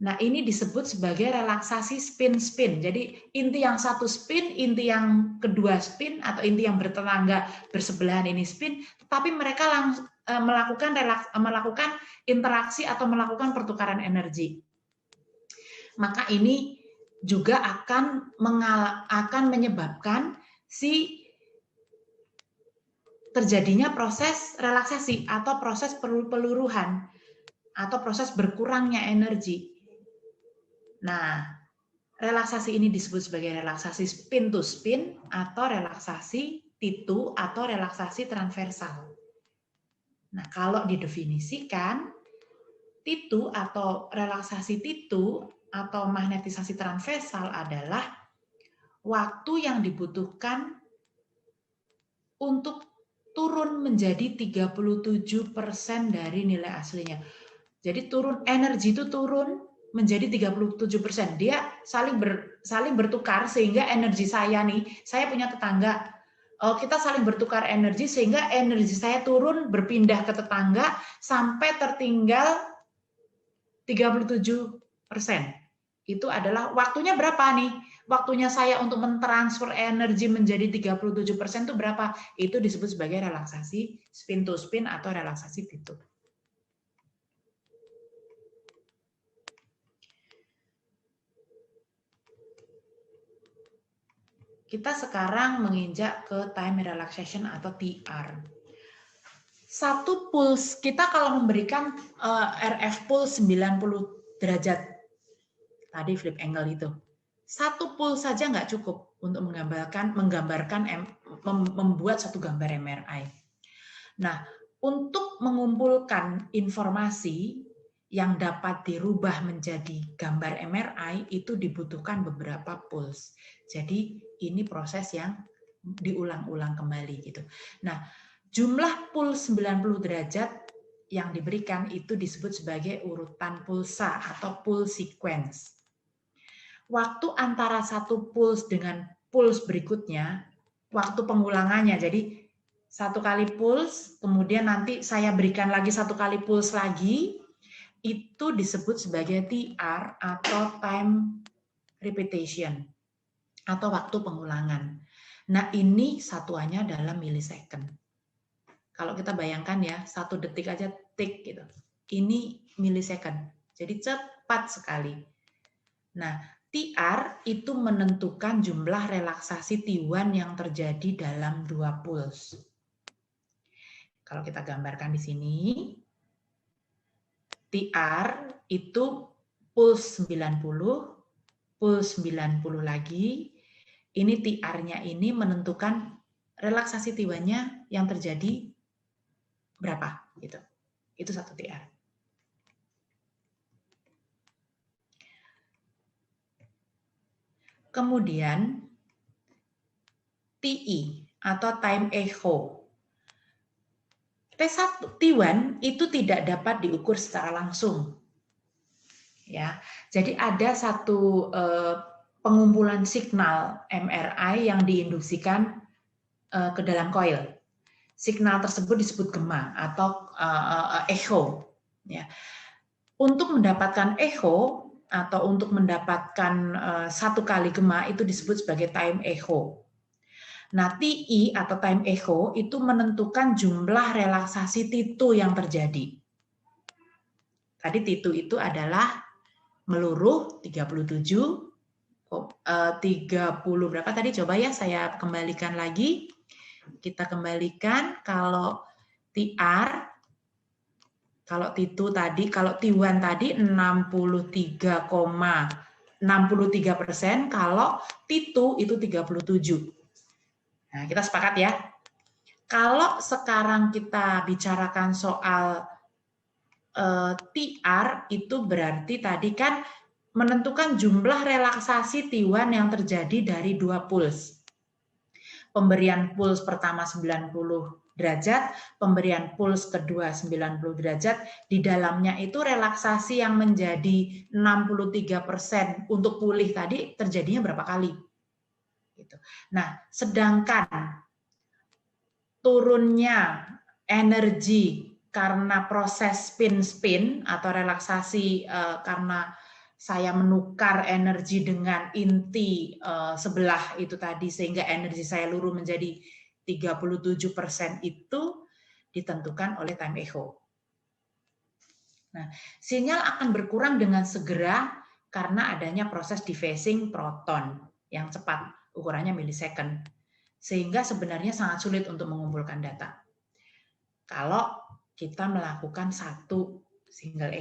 Nah, ini disebut sebagai relaksasi spin-spin. Jadi, inti yang satu spin, inti yang kedua spin, atau inti yang bertetangga bersebelahan ini spin, tetapi mereka langsung melakukan interaksi atau melakukan pertukaran energi. Maka ini juga akan menyebabkan terjadinya proses relaksasi atau proses peluruhan atau proses berkurangnya energi. Nah, relaksasi ini disebut sebagai relaksasi spin to spin atau relaksasi T2 atau relaksasi transversal. Nah, kalau didefinisikan T2 atau relaksasi T2 atau magnetisasi transversal adalah waktu yang dibutuhkan untuk turun menjadi 37% dari nilai aslinya. Jadi energi itu turun menjadi 37%. Dia saling bertukar sehingga energi saya nih, saya punya tetangga. Kita saling bertukar energi sehingga energi saya turun berpindah ke tetangga sampai tertinggal 37%. Itu adalah waktunya berapa nih? Waktunya saya untuk mentransfer energi menjadi 37% itu berapa? Itu disebut sebagai relaksasi spin to spin atau relaksasi T2. kita sekarang menginjak ke time relaxation atau TR. Satu pulse, kita kalau memberikan RF pulse 90 derajat, tadi flip angle itu, satu pulse saja nggak cukup untuk membuat satu gambar MRI. Nah, untuk mengumpulkan informasi yang dapat dirubah menjadi gambar MRI itu dibutuhkan beberapa pulse. Jadi ini proses yang diulang-ulang kembali gitu. Nah, jumlah pulse 90 derajat yang diberikan itu disebut sebagai urutan pulsa atau pulse sequence. Waktu antara satu pulse dengan pulse berikutnya, waktu pengulangannya, jadi satu kali pulse, kemudian nanti saya berikan lagi satu kali pulse lagi, itu disebut sebagai TR atau time repetition atau waktu pengulangan. Nah, ini satuannya dalam millisecond. Kalau kita bayangkan ya, 1 detik aja tik gitu. Ini millisecond. Jadi cepat sekali. Nah, TR itu menentukan jumlah relaksasi T1 yang terjadi dalam 2 pulse. Kalau kita gambarkan di sini, TR itu pulse 90, pulse 90 lagi. Ini TR-nya ini menentukan relaksasi T1-nya yang terjadi berapa gitu. Itu satu TR. Kemudian TE atau time echo. T1 itu tidak dapat diukur secara langsung. Ya. Jadi ada satu pengumpulan signal MRI yang diinduksikan ke dalam coil. Signal tersebut disebut gema atau echo. Ya. Untuk mendapatkan echo atau untuk mendapatkan satu kali gema itu disebut sebagai time echo. Nah, TE atau time echo itu menentukan jumlah relaksasi T2 yang terjadi. Tadi T2 itu adalah meluruh 37, 30 berapa tadi? Coba ya saya kembalikan lagi. Kita kembalikan kalau TR, kalau T2 tadi, kalau T1 tadi 63,63%, kalau T2 itu 37. Nah, kita sepakat ya. Kalau sekarang kita bicarakan soal TR, itu berarti tadi kan menentukan jumlah relaksasi T1 yang terjadi dari 2 pulse. Pemberian pulse pertama 90 derajat, pemberian pulse kedua 90 derajat, di dalamnya itu relaksasi yang menjadi 63% untuk pulih tadi terjadinya berapa kali? Gitu. Nah, sedangkan turunnya energi karena proses spin-spin atau relaksasi karena saya menukar energi dengan inti sebelah itu tadi sehingga energi saya luruh menjadi 37% itu ditentukan oleh time echo. Nah, sinyal akan berkurang dengan segera karena adanya proses dephasing proton yang cepat. Ukurannya millisecond, sehingga sebenarnya sangat sulit untuk mengumpulkan data. Kalau kita melakukan satu single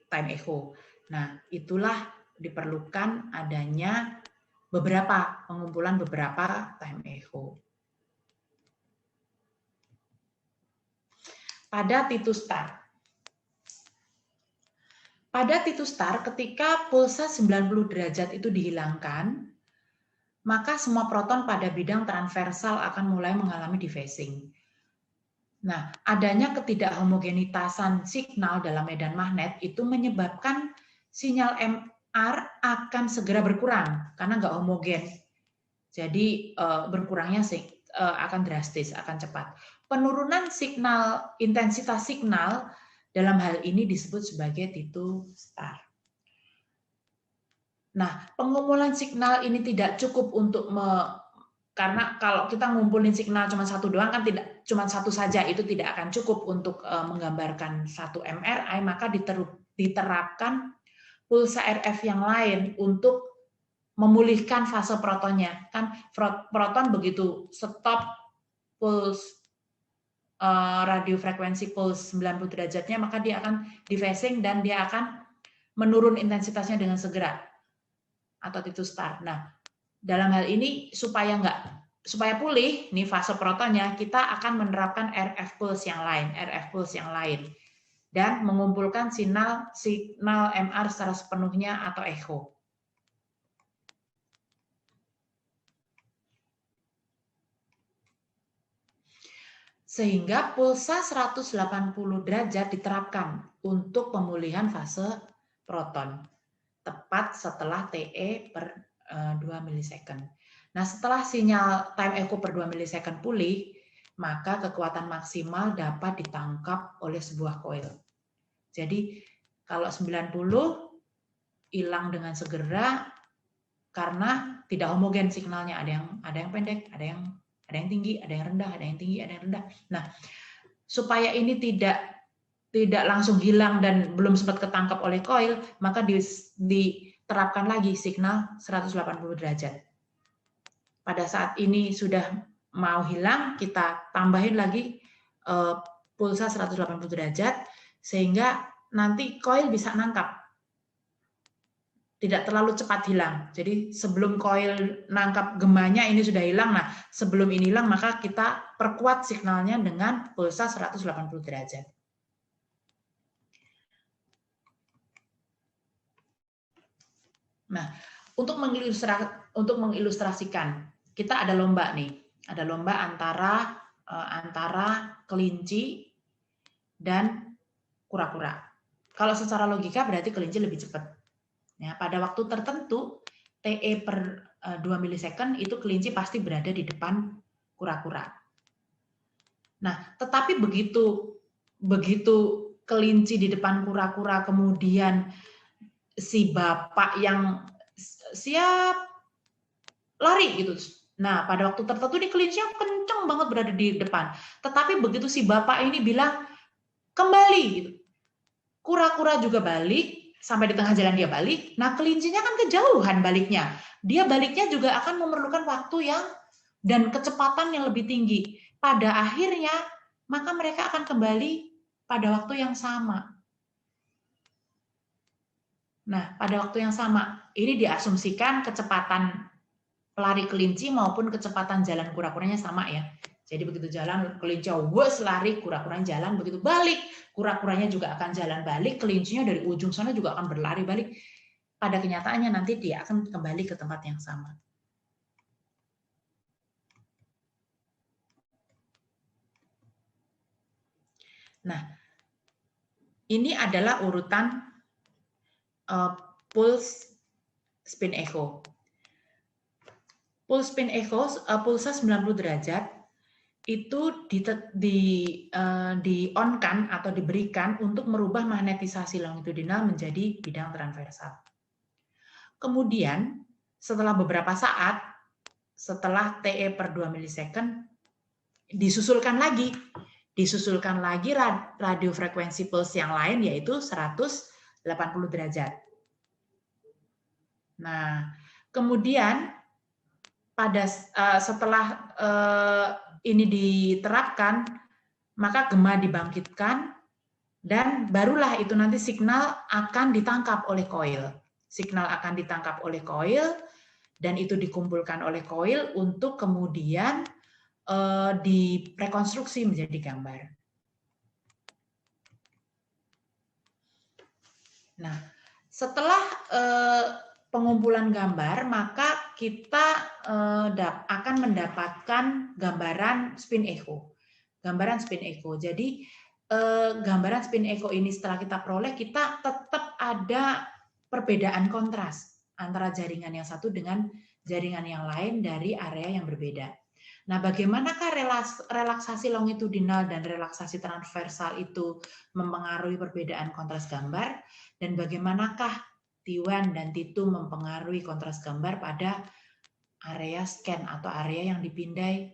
time echo, nah itulah diperlukan adanya pengumpulan beberapa time echo. Pada T2 star. Pada T2 star, ketika pulsa 90 derajat itu dihilangkan, maka semua proton pada bidang transversal akan mulai mengalami dephasing. Nah, adanya ketidakhomogenitasan signal dalam medan magnet itu menyebabkan sinyal MR akan segera berkurang karena nggak homogen. Jadi berkurangnya akan drastis, akan cepat. Penurunan signal, intensitas signal dalam hal ini disebut sebagai T2 star. Nah, pengumpulan signal ini tidak cukup untuk karena kalau kita ngumpulin signal cuma satu doang kan tidak cuma satu saja itu tidak akan cukup untuk menggambarkan satu MRI, maka diterapkan pulsa RF yang lain untuk memulihkan fase protonnya. Kan proton begitu stop pulse radio frekuensi pulse 90 derajatnya, maka dia akan defacing dan dia akan menurun intensitasnya dengan segera atau itu start. Nah, dalam hal ini supaya pulih nih fase protonnya, kita akan menerapkan RF pulse yang lain dan mengumpulkan signal MR secara sepenuhnya atau echo. Sehingga pulsa 180 derajat diterapkan untuk pemulihan fase proton, tepat setelah TE per 2 milisecond. Nah, setelah sinyal time echo per 2 milisecond pulih, maka kekuatan maksimal dapat ditangkap oleh sebuah coil. Jadi, kalau 90 hilang dengan segera karena tidak homogen signalnya, ada yang pendek, ada yang tinggi, ada yang rendah, ada yang tinggi, ada yang rendah. Nah, supaya ini tidak langsung hilang dan belum sempat ketangkap oleh coil, maka diterapkan lagi signal 180 derajat. Pada saat ini sudah mau hilang, kita tambahin lagi pulsa 180 derajat, sehingga nanti coil bisa nangkap. Tidak terlalu cepat hilang. Jadi sebelum coil nangkap gemanya ini sudah hilang. Nah, sebelum ini hilang maka kita perkuat signalnya dengan pulsa 180 derajat. Nah, untuk mengilustrasikan, kita ada lomba nih. Ada lomba antara kelinci dan kura-kura. Kalau secara logika berarti kelinci lebih cepat. Ya, pada waktu tertentu, TE per 2 milisecond itu kelinci pasti berada di depan kura-kura. Nah, tetapi begitu kelinci di depan kura-kura, kemudian si bapak yang siap lari gitu. Nah, pada waktu tertentu ini kelinci yang kenceng banget berada di depan. Tetapi begitu si bapak ini bilang kembali gitu. Kura-kura juga balik. Sampai di tengah jalan dia balik, nah kelincinya kan kejauhan baliknya. Dia baliknya juga akan memerlukan waktu dan kecepatan yang lebih tinggi. Pada akhirnya, maka mereka akan kembali pada waktu yang sama. Nah, pada waktu yang sama, ini diasumsikan kecepatan lari kelinci maupun kecepatan jalan kura-kuranya sama ya. Jadi begitu jalan, kelinci wes lari, kura-kuranya jalan, begitu balik, kura-kuranya juga akan jalan balik, kelincinya dari ujung sana juga akan berlari balik. Pada kenyataannya nanti dia akan kembali ke tempat yang sama. Nah, ini adalah urutan pulse spin echo. Pulse spin echo, pulsa 90 derajat, itu di-on-kan atau diberikan untuk merubah magnetisasi longitudinal menjadi bidang transversal. Kemudian, setelah beberapa saat, setelah TE per 2 milisecond, disusulkan lagi radio frekuensi pulse yang lain, yaitu 180 derajat. Nah, kemudian setelah ini diterapkan, maka gema dibangkitkan, dan barulah itu nanti signal akan ditangkap oleh coil. Signal akan ditangkap oleh coil, dan itu dikumpulkan oleh coil untuk kemudian direkonstruksi menjadi gambar. Nah, setelah pengumpulan gambar, maka kita akan mendapatkan gambaran spin echo. Gambaran spin echo. Jadi gambaran spin echo ini setelah kita peroleh, kita tetap ada perbedaan kontras antara jaringan yang satu dengan jaringan yang lain dari area yang berbeda. Nah, bagaimanakah relaksasi longitudinal dan relaksasi transversal itu mempengaruhi perbedaan kontras gambar, dan bagaimanakah T1 dan T2 mempengaruhi kontras gambar pada area scan atau area yang dipindai.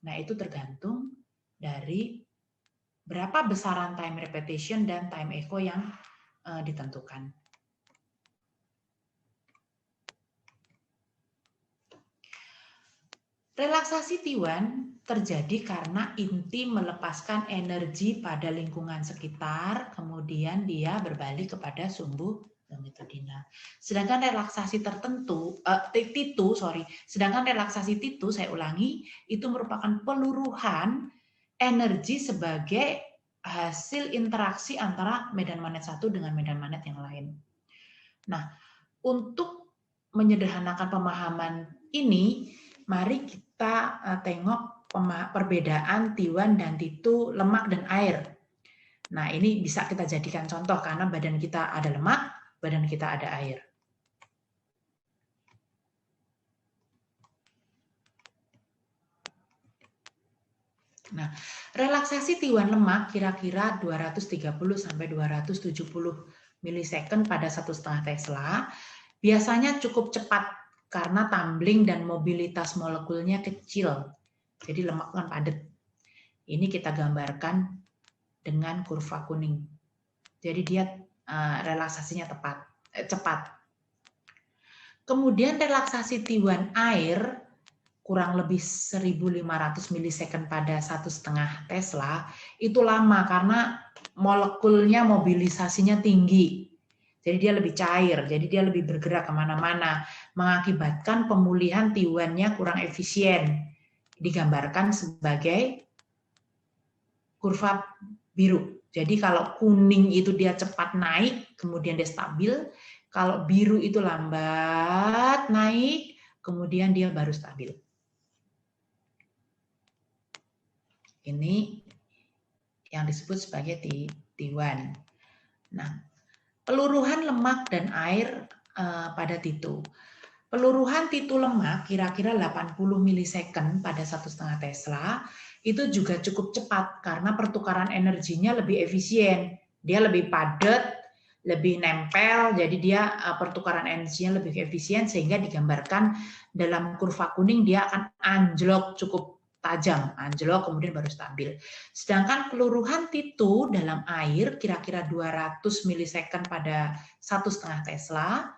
Nah, itu tergantung dari berapa besaran time repetition dan time echo yang ditentukan. Relaksasi T1 terjadi karena inti melepaskan energi pada lingkungan sekitar, kemudian dia berbalik kepada sumbu longitudinal. Sedangkan relaksasi T2, saya ulangi, itu merupakan peluruhan energi sebagai hasil interaksi antara medan magnet satu dengan medan magnet yang lain. Nah, untuk menyederhanakan pemahaman ini, mari kita tengok perbedaan T1 dan T2 lemak dan air. Nah, ini bisa kita jadikan contoh karena badan kita ada lemak, badan kita ada air. Nah, relaksasi T1 lemak kira-kira 230 sampai 270 milisecond pada 1,5 Tesla. Biasanya cukup cepat karena tumbling dan mobilitas molekulnya kecil. Jadi lemak kan padat. Ini kita gambarkan dengan kurva kuning. Jadi dia relaksasinya cepat. Kemudian relaksasi T1 air kurang lebih 1.500 milisecond pada 1,5 Tesla itu lama karena molekulnya mobilisasinya tinggi. Jadi dia lebih cair, jadi dia lebih bergerak kemana-mana, mengakibatkan pemulihan T1-nya kurang efisien. Digambarkan sebagai kurva biru. Jadi kalau kuning itu dia cepat naik, kemudian dia stabil. Kalau biru itu lambat naik, kemudian dia baru stabil. Ini yang disebut sebagai T1. Nah, peluruhan lemak dan air pada T2. Peluruhan T2 lemak kira-kira 80 milisecond pada 1,5 Tesla itu juga cukup cepat karena pertukaran energinya lebih efisien. Dia lebih padat, lebih nempel, jadi dia pertukaran energinya lebih efisien sehingga digambarkan dalam kurva kuning dia akan anjlok cukup tajam, anjlok kemudian baru stabil. Sedangkan peluruhan T2 dalam air kira-kira 200 milisecond pada 1,5 Tesla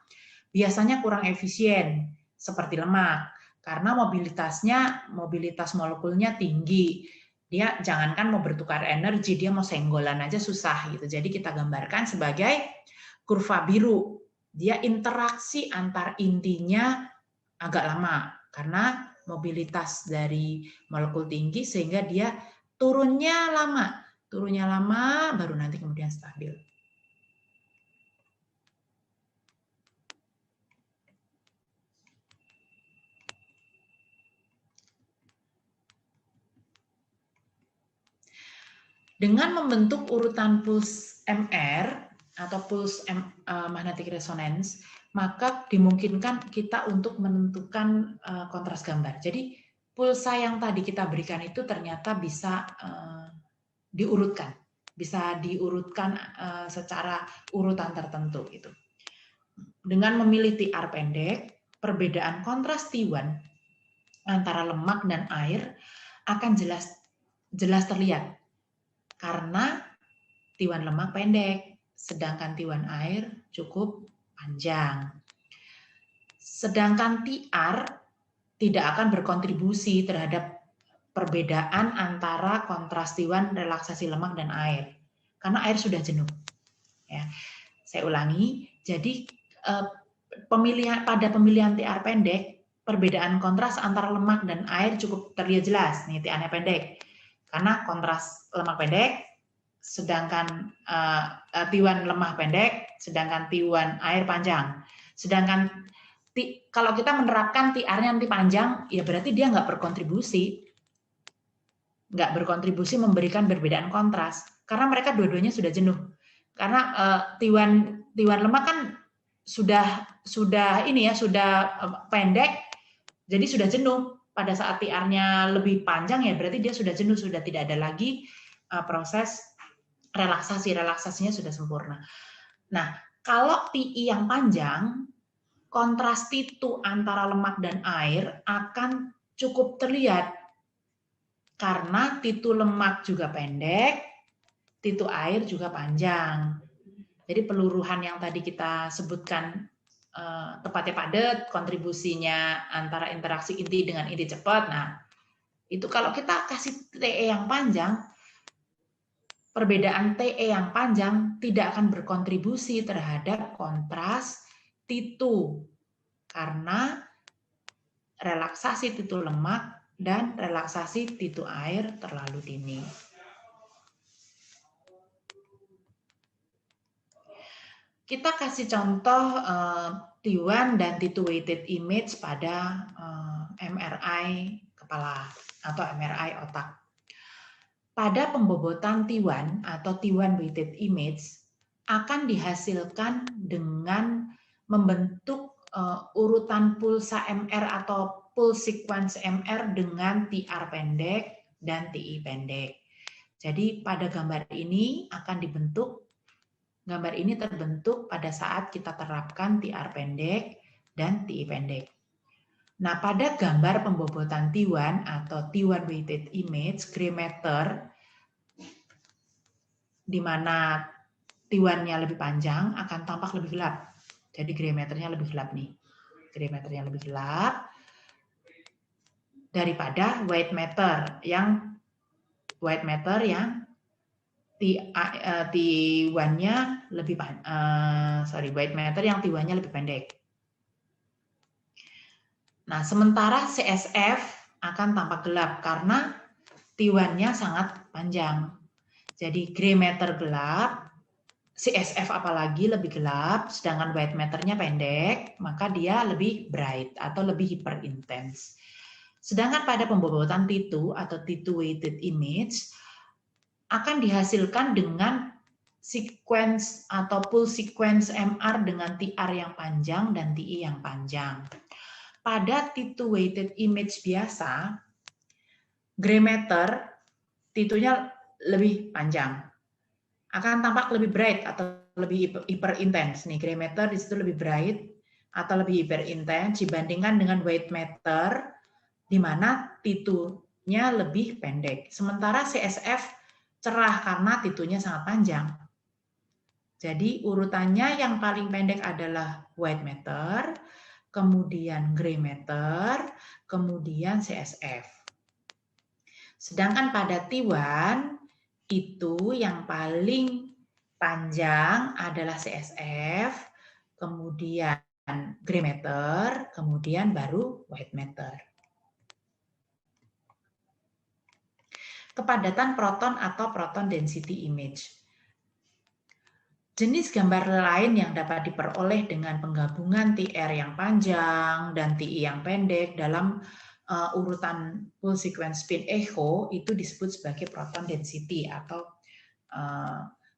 biasanya kurang efisien seperti lemak karena mobilitas molekulnya tinggi. Dia jangankan mau bertukar energi, dia mau senggolan aja susah gitu. Jadi kita gambarkan sebagai kurva biru. Dia interaksi antar intinya agak lama karena mobilitas dari molekul tinggi sehingga dia turunnya lama baru nanti kemudian stabil. Dengan membentuk urutan puls MR atau puls magnetic resonance, maka dimungkinkan kita untuk menentukan kontras gambar. Jadi pulsa yang tadi kita berikan itu ternyata bisa diurutkan secara urutan tertentu gitu. Dengan memilih TR pendek, perbedaan kontras T1 antara lemak dan air akan jelas terlihat karena T1 lemak pendek, sedangkan T1 air cukup panjang. Sedangkan TR tidak akan berkontribusi terhadap perbedaan antara kontras T1 relaksasi lemak dan air, karena air sudah jenuh. Ya, saya ulangi, jadi pada pemilihan TR pendek, perbedaan kontras antara lemak dan air cukup terlihat jelas. Nih TR-nya pendek, karena kontras lemak pendek, sedangkan T1 lemah pendek, sedangkan T1 air panjang. Sedangkan kalau kita menerapkan TR-nya nanti panjang, ya berarti dia nggak berkontribusi memberikan perbedaan kontras, karena mereka dua-duanya sudah jenuh. Karena T1 lemak kan sudah pendek, jadi sudah jenuh. Pada saat TR-nya lebih panjang ya berarti dia sudah jenuh, sudah tidak ada lagi proses relaksasinya sudah sempurna. Nah, kalau TI yang panjang, kontras T2 antara lemak dan air akan cukup terlihat karena T2 lemak juga pendek, T2 air juga panjang. Jadi peluruhan yang tadi kita sebutkan tepatnya padat, kontribusinya antara interaksi inti dengan inti cepat. Nah, itu kalau kita kasih TE yang panjang, perbedaan TE yang panjang tidak akan berkontribusi terhadap kontras T2 karena relaksasi T2 lemak dan relaksasi T2 air terlalu dini. Kita kasih contoh T1 dan T2 weighted image pada MRI kepala atau MRI otak. Pada pembobotan T1 atau T1 weighted image akan dihasilkan dengan membentuk urutan pulsa MR atau pulse sequence MR dengan TR pendek dan TI pendek. Jadi pada gambar ini akan dibentuk, gambar ini terbentuk pada saat kita terapkan TR pendek dan TI pendek. Nah, pada gambar pembobotan T1 atau T1 weighted image, gray matter, di mana T1-nya lebih panjang akan tampak lebih gelap. Jadi gray matter-nya lebih gelap nih. Gray matter-nya lebih gelap daripada white matter yang T1-nya lebih white matter yang T1-nya lebih pendek. Nah, sementara CSF akan tampak gelap karena T1-nya sangat panjang. Jadi gray matter gelap, CSF apalagi lebih gelap, sedangkan white matter-nya pendek, maka dia lebih bright atau lebih hyperintens. Sedangkan pada pembobotan T2 atau T2 weighted image akan dihasilkan dengan sequence atau pulse sequence MR dengan TR yang panjang dan TI yang panjang. Pada T2 weighted image biasa, gray matter T2-nya lebih panjang. Akan tampak lebih bright atau lebih hyperintens. Nih, gray matter di situ lebih bright atau lebih hyperintens dibandingkan dengan white matter di mana T2-nya lebih pendek. Sementara CSF cerah karena T2-nya sangat panjang. Jadi urutannya yang paling pendek adalah white matter, kemudian gray matter, kemudian CSF. Sedangkan pada T1 itu yang paling panjang adalah CSF, kemudian gray matter, kemudian baru white matter. Kepadatan proton atau proton density image. Jenis gambar lain yang dapat diperoleh dengan penggabungan TR yang panjang dan TI yang pendek dalam urutan full sequence spin echo itu disebut sebagai proton density atau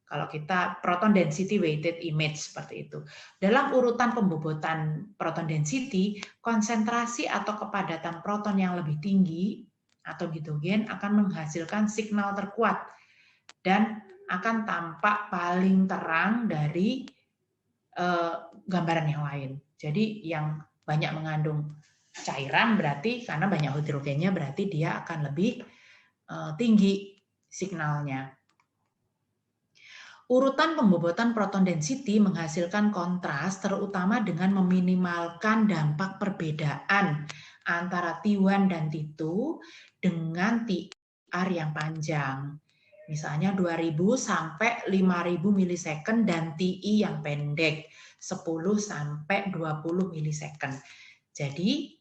kalau kita proton density weighted image seperti itu. Dalam urutan pembobotan proton density, konsentrasi atau kepadatan proton yang lebih tinggi atau hidrogen akan menghasilkan signal terkuat dan akan tampak paling terang dari gambaran yang lain. Jadi yang banyak mengandung cairan berarti karena banyak hidrogennya berarti dia akan lebih tinggi signalnya. Urutan pembobotan proton density menghasilkan kontras terutama dengan meminimalkan dampak perbedaan antara T1 dan T2 dengan TR yang panjang. Misalnya 2000 sampai 5000 milisecond dan TI yang pendek 10 sampai 20 milisecond. Jadi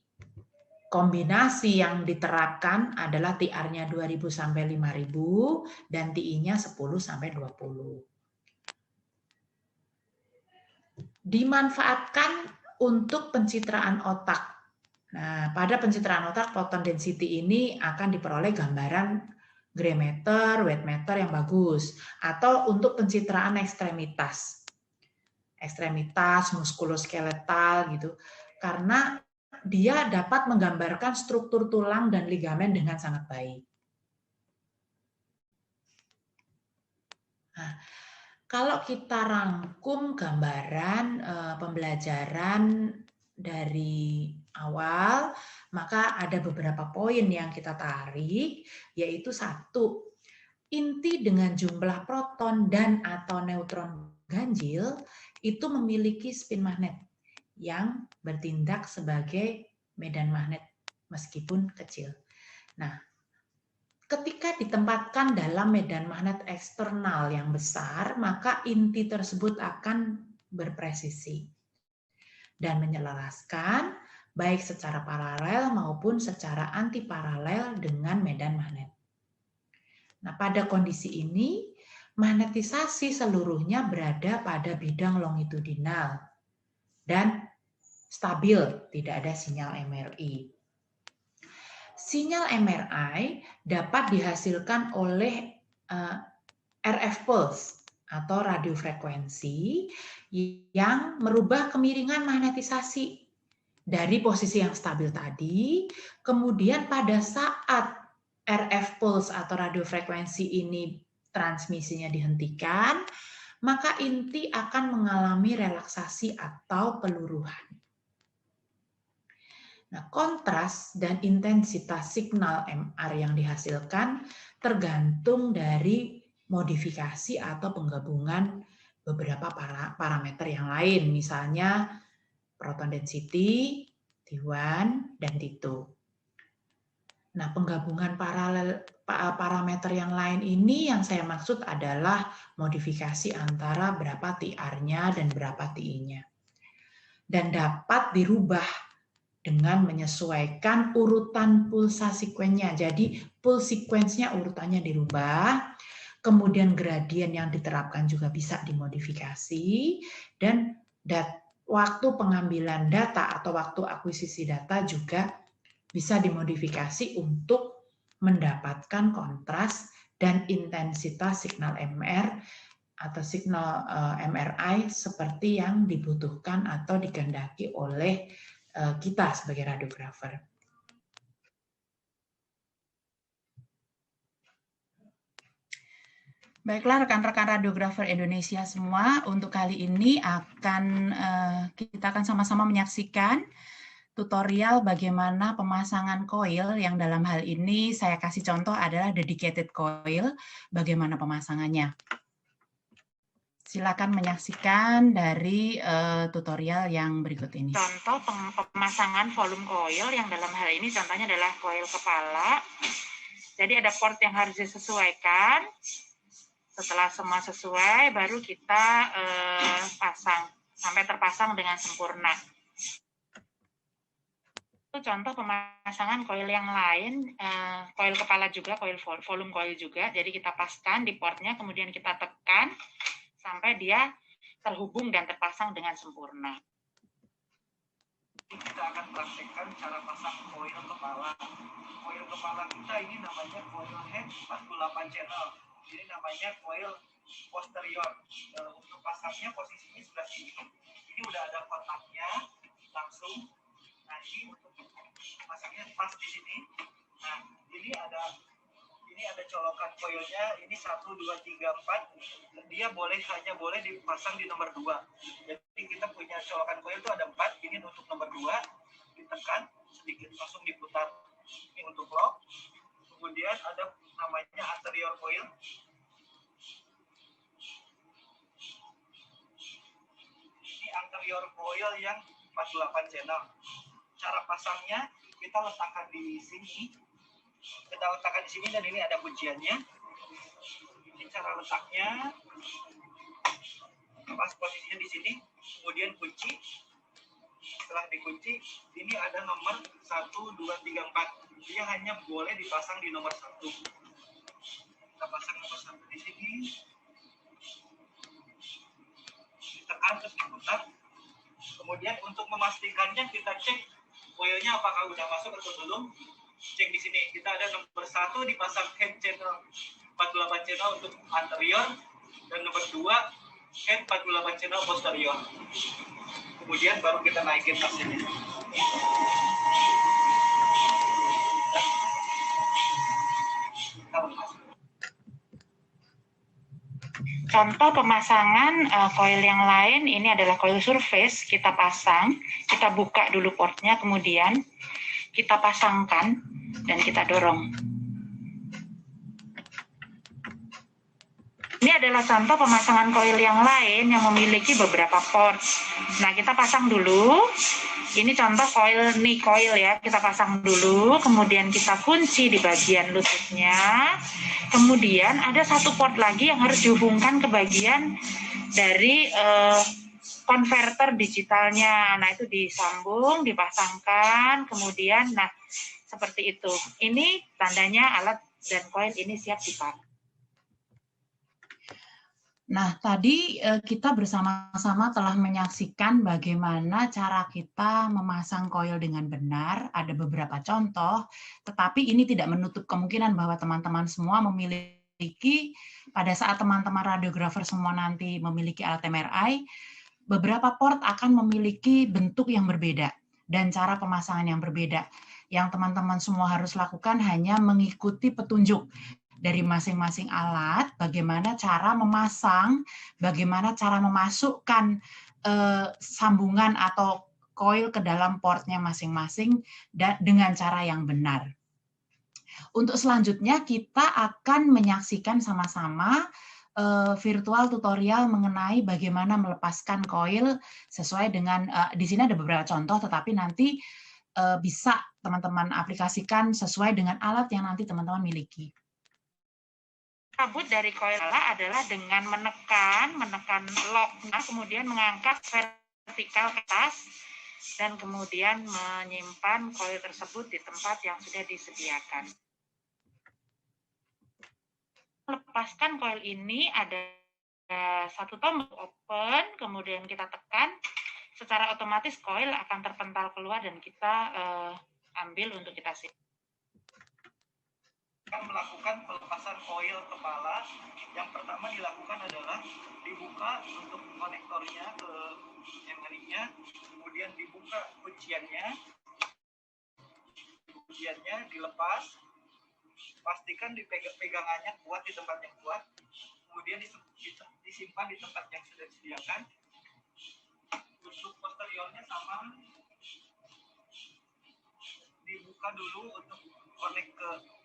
kombinasi yang diterapkan adalah TR-nya 2000 sampai 5000 dan TI-nya 10 sampai 20. Dimanfaatkan untuk pencitraan otak. Nah, pada pencitraan otak proton density ini akan diperoleh gambaran gray matter, white matter yang bagus, atau untuk pencitraan ekstremitas muskuloskeletal gitu, karena dia dapat menggambarkan struktur tulang dan ligamen dengan sangat baik. Nah, kalau kita rangkum gambaran pembelajaran dari awal, maka ada beberapa poin yang kita tarik, yaitu 1, inti dengan jumlah proton dan atau neutron ganjil itu memiliki spin magnet yang bertindak sebagai medan magnet meskipun kecil. Nah, ketika ditempatkan dalam medan magnet eksternal yang besar, maka inti tersebut akan berpresisi dan menyelaraskan baik secara paralel maupun secara antiparalel dengan medan magnet. Nah, pada kondisi ini, magnetisasi seluruhnya berada pada bidang longitudinal dan stabil, tidak ada sinyal MRI. Sinyal MRI dapat dihasilkan oleh RF pulse atau radiofrekuensi yang merubah kemiringan magnetisasi dari posisi yang stabil tadi, kemudian pada saat RF pulse atau radiofrekuensi ini transmisinya dihentikan, maka inti akan mengalami relaksasi atau peluruhan. Nah, kontras dan intensitas signal MR yang dihasilkan tergantung dari modifikasi atau penggabungan beberapa parameter yang lain, misalnya proton density, T1, dan T2. Nah, penggabungan parameter yang lain ini yang saya maksud adalah modifikasi antara berapa TR-nya dan berapa TI-nya. Dan dapat dirubah dengan menyesuaikan urutan pulsa sekuensinya. Jadi, pulse sequence-nya urutannya dirubah, kemudian gradien yang diterapkan juga bisa dimodifikasi, dan waktu pengambilan data atau waktu akuisisi data juga bisa dimodifikasi untuk mendapatkan kontras dan intensitas signal MR atau signal MRI seperti yang dibutuhkan atau dikehendaki oleh kita sebagai radiografer. Baiklah rekan-rekan radiografer Indonesia semua, untuk kali ini kita akan sama-sama menyaksikan tutorial bagaimana pemasangan coil yang dalam hal ini saya kasih contoh adalah dedicated coil, bagaimana pemasangannya. Silakan menyaksikan dari tutorial yang berikut ini. Contoh pemasangan volume coil yang dalam hal ini contohnya adalah coil kepala. Jadi ada port yang harus disesuaikan. Setelah semua sesuai, baru kita pasang sampai terpasang dengan sempurna. Itu contoh pemasangan coil yang lain, coil kepala juga, coil volume coil juga. Jadi kita paskan di portnya, kemudian kita tekan sampai dia terhubung dan terpasang dengan sempurna. Kita akan praktekkan cara pasang coil kepala. Coil kepala kita ini namanya coil head 48 channel. Ini namanya coil posterior. Untuk pasangnya posisinya sudah sini. Ini udah ada kotaknya langsung. Nah ini untuk pasangnya pas di sini. Nah ini ada colokan coilnya. Ini 1, 2, 3, 4. Dia hanya boleh dipasang di nomor 2. Jadi kita punya colokan coil itu ada 4. Ini untuk nomor 2. Ditekan sedikit langsung diputar. Ini untuk lock. Kemudian ada namanya anterior coil. Ini anterior coil yang 48 channel. Cara pasangnya kita letakkan di sini. Dan ini ada kunciannya. Ini cara letaknya. Pas posisinya di sini, kemudian kunci. Setelah dikunci, ini ada nomor 1, 2, 3, 4. Dia hanya boleh dipasang di nomor 1. Kita pasang nomor 1 di sini. Ditekan terus diputar. Kemudian untuk memastikannya kita cek coilnya apakah udah masuk atau belum. Cek di sini. Kita ada nomor 1 dipasang head channel 48 channel untuk anterior, dan nomor 2 head 48 channel posterior. Kemudian baru kita naikin ke sini. Contoh pemasangan coil yang lain, ini adalah coil surface. Kita pasang, kita buka dulu portnya, kemudian kita pasangkan dan kita dorong. Ini adalah contoh pemasangan koil yang lain yang memiliki beberapa port. Nah, kita pasang dulu. Ini contoh koil, nih koil ya, kita pasang dulu, kemudian kita kunci di bagian lututnya. Kemudian ada satu port lagi yang harus dihubungkan ke bagian dari konverter digitalnya. Nah, itu disambung, dipasangkan, kemudian, nah, seperti itu. Ini tandanya alat dan koil ini siap dipakai. Nah, tadi kita bersama-sama telah menyaksikan bagaimana cara kita memasang koil dengan benar. Ada beberapa contoh, tetapi ini tidak menutup kemungkinan bahwa teman-teman semua memiliki, pada saat teman-teman radiografer semua nanti memiliki alat MRI, beberapa port akan memiliki bentuk yang berbeda dan cara pemasangan yang berbeda. Yang teman-teman semua harus lakukan hanya mengikuti petunjuk dari masing-masing alat, bagaimana cara memasang, bagaimana cara memasukkan sambungan atau koil ke dalam portnya masing-masing dengan cara yang benar. Untuk selanjutnya kita akan menyaksikan sama-sama virtual tutorial mengenai bagaimana melepaskan koil sesuai dengan, di sini ada beberapa contoh, tetapi nanti bisa teman-teman aplikasikan sesuai dengan alat yang nanti teman-teman miliki. Cabut dari koil adalah dengan menekan lock-nya, kemudian mengangkat vertikal ke atas, dan kemudian menyimpan koil tersebut di tempat yang sudah disediakan. Melepaskan koil ini ada satu tombol open, kemudian kita tekan, secara otomatis koil akan terpental keluar dan kita ambil untuk kita simpan. Melakukan pelepasan koil kepala, yang pertama dilakukan adalah dibuka untuk konektornya ke MRI-nya, kemudian dibuka kunciannya dilepas, pastikan pegangannya kuat di tempat yang kuat, kemudian disimpan di tempat yang sudah disediakan. Untuk posteriornya sama, dibuka dulu untuk konek ke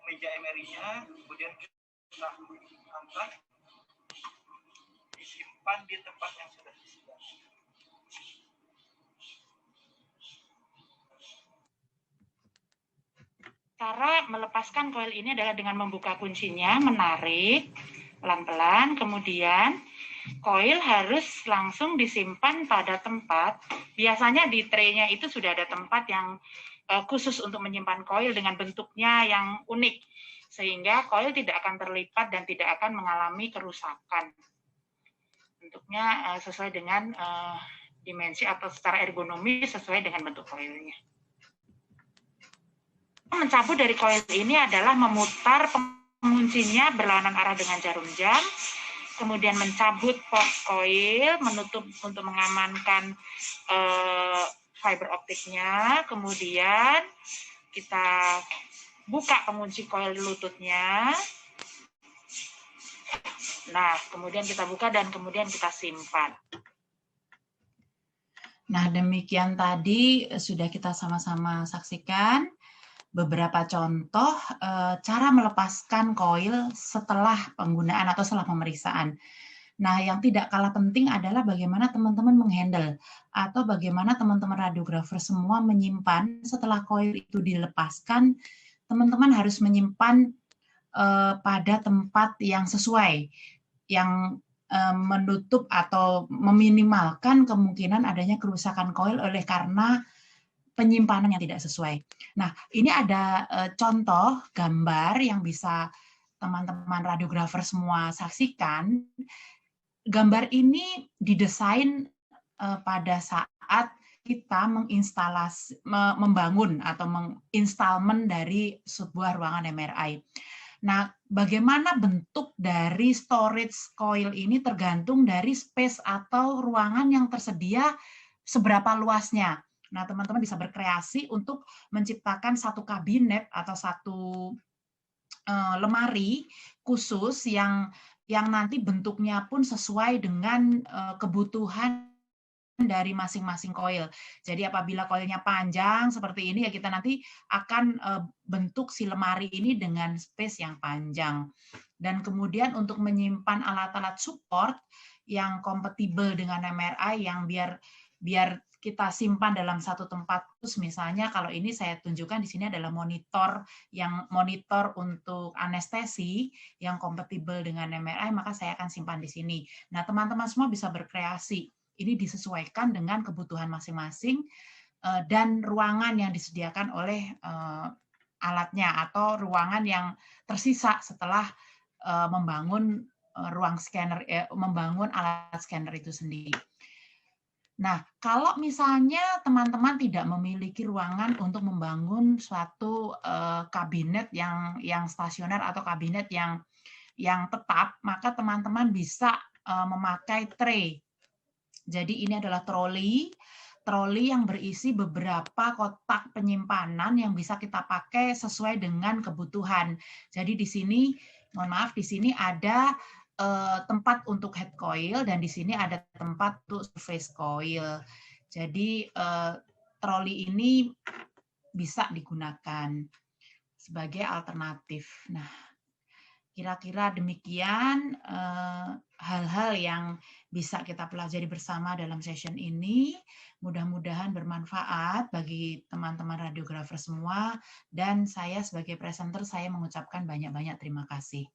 meja MRI-nya, kemudian kita angkat, disimpan di tempat yang sudah disediakan. Cara melepaskan koil ini adalah dengan membuka kuncinya, menarik pelan-pelan, kemudian koil harus langsung disimpan pada tempat. Biasanya di tray-nya itu sudah ada tempat yang khusus untuk menyimpan koil dengan bentuknya yang unik, sehingga koil tidak akan terlipat dan tidak akan mengalami kerusakan. Bentuknya sesuai dengan dimensi atau secara ergonomi sesuai dengan bentuk koilnya. Mencabut dari koil ini adalah memutar penguncinya berlawanan arah dengan jarum jam, kemudian mencabut port koil, menutup untuk mengamankan fiber optiknya, kemudian kita buka pengunci koil lututnya. Nah, kemudian kita buka dan kemudian kita simpan. Nah, demikian tadi sudah kita sama-sama saksikan beberapa contoh cara melepaskan koil setelah penggunaan atau setelah pemeriksaan. Nah, yang tidak kalah penting adalah bagaimana teman-teman menghandle atau bagaimana teman-teman radiografer semua menyimpan setelah koil itu dilepaskan. Teman-teman harus menyimpan pada tempat yang sesuai, yang menutup atau meminimalkan kemungkinan adanya kerusakan koil oleh karena penyimpanan yang tidak sesuai. Nah, ini ada contoh gambar yang bisa teman-teman radiografer semua saksikan. Gambar ini didesain pada saat kita membangun atau menginstalmen dari sebuah ruangan MRI. Nah, bagaimana bentuk dari storage coil ini tergantung dari space atau ruangan yang tersedia seberapa luasnya. Nah, teman-teman bisa berkreasi untuk menciptakan satu kabinet atau satu lemari khusus yang nanti bentuknya pun sesuai dengan kebutuhan dari masing-masing koil. Jadi apabila koilnya panjang seperti ini, ya kita nanti akan bentuk si lemari ini dengan space yang panjang. Dan kemudian untuk menyimpan alat-alat support yang kompatibel dengan MRI, yang biar kita simpan dalam satu tempat. Terus misalnya kalau ini saya tunjukkan di sini adalah monitor untuk anestesi yang kompatibel dengan MRI, maka saya akan simpan di sini. Nah, teman-teman semua bisa berkreasi. Ini disesuaikan dengan kebutuhan masing-masing dan ruangan yang disediakan oleh alatnya atau ruangan yang tersisa setelah membangun ruang scanner, membangun alat scanner itu sendiri. Nah, kalau misalnya teman-teman tidak memiliki ruangan untuk membangun suatu kabinet yang stasioner atau kabinet yang tetap, maka teman-teman bisa memakai tray. Jadi ini adalah troli yang berisi beberapa kotak penyimpanan yang bisa kita pakai sesuai dengan kebutuhan. Jadi di sini, mohon maaf, di sini ada tempat untuk head coil dan di sini ada tempat untuk surface coil. Jadi troli ini bisa digunakan sebagai alternatif. Nah, kira-kira demikian hal-hal yang bisa kita pelajari bersama dalam session ini. Mudah-mudahan bermanfaat bagi teman-teman radiografer semua. Dan saya sebagai presenter, saya mengucapkan banyak-banyak terima kasih.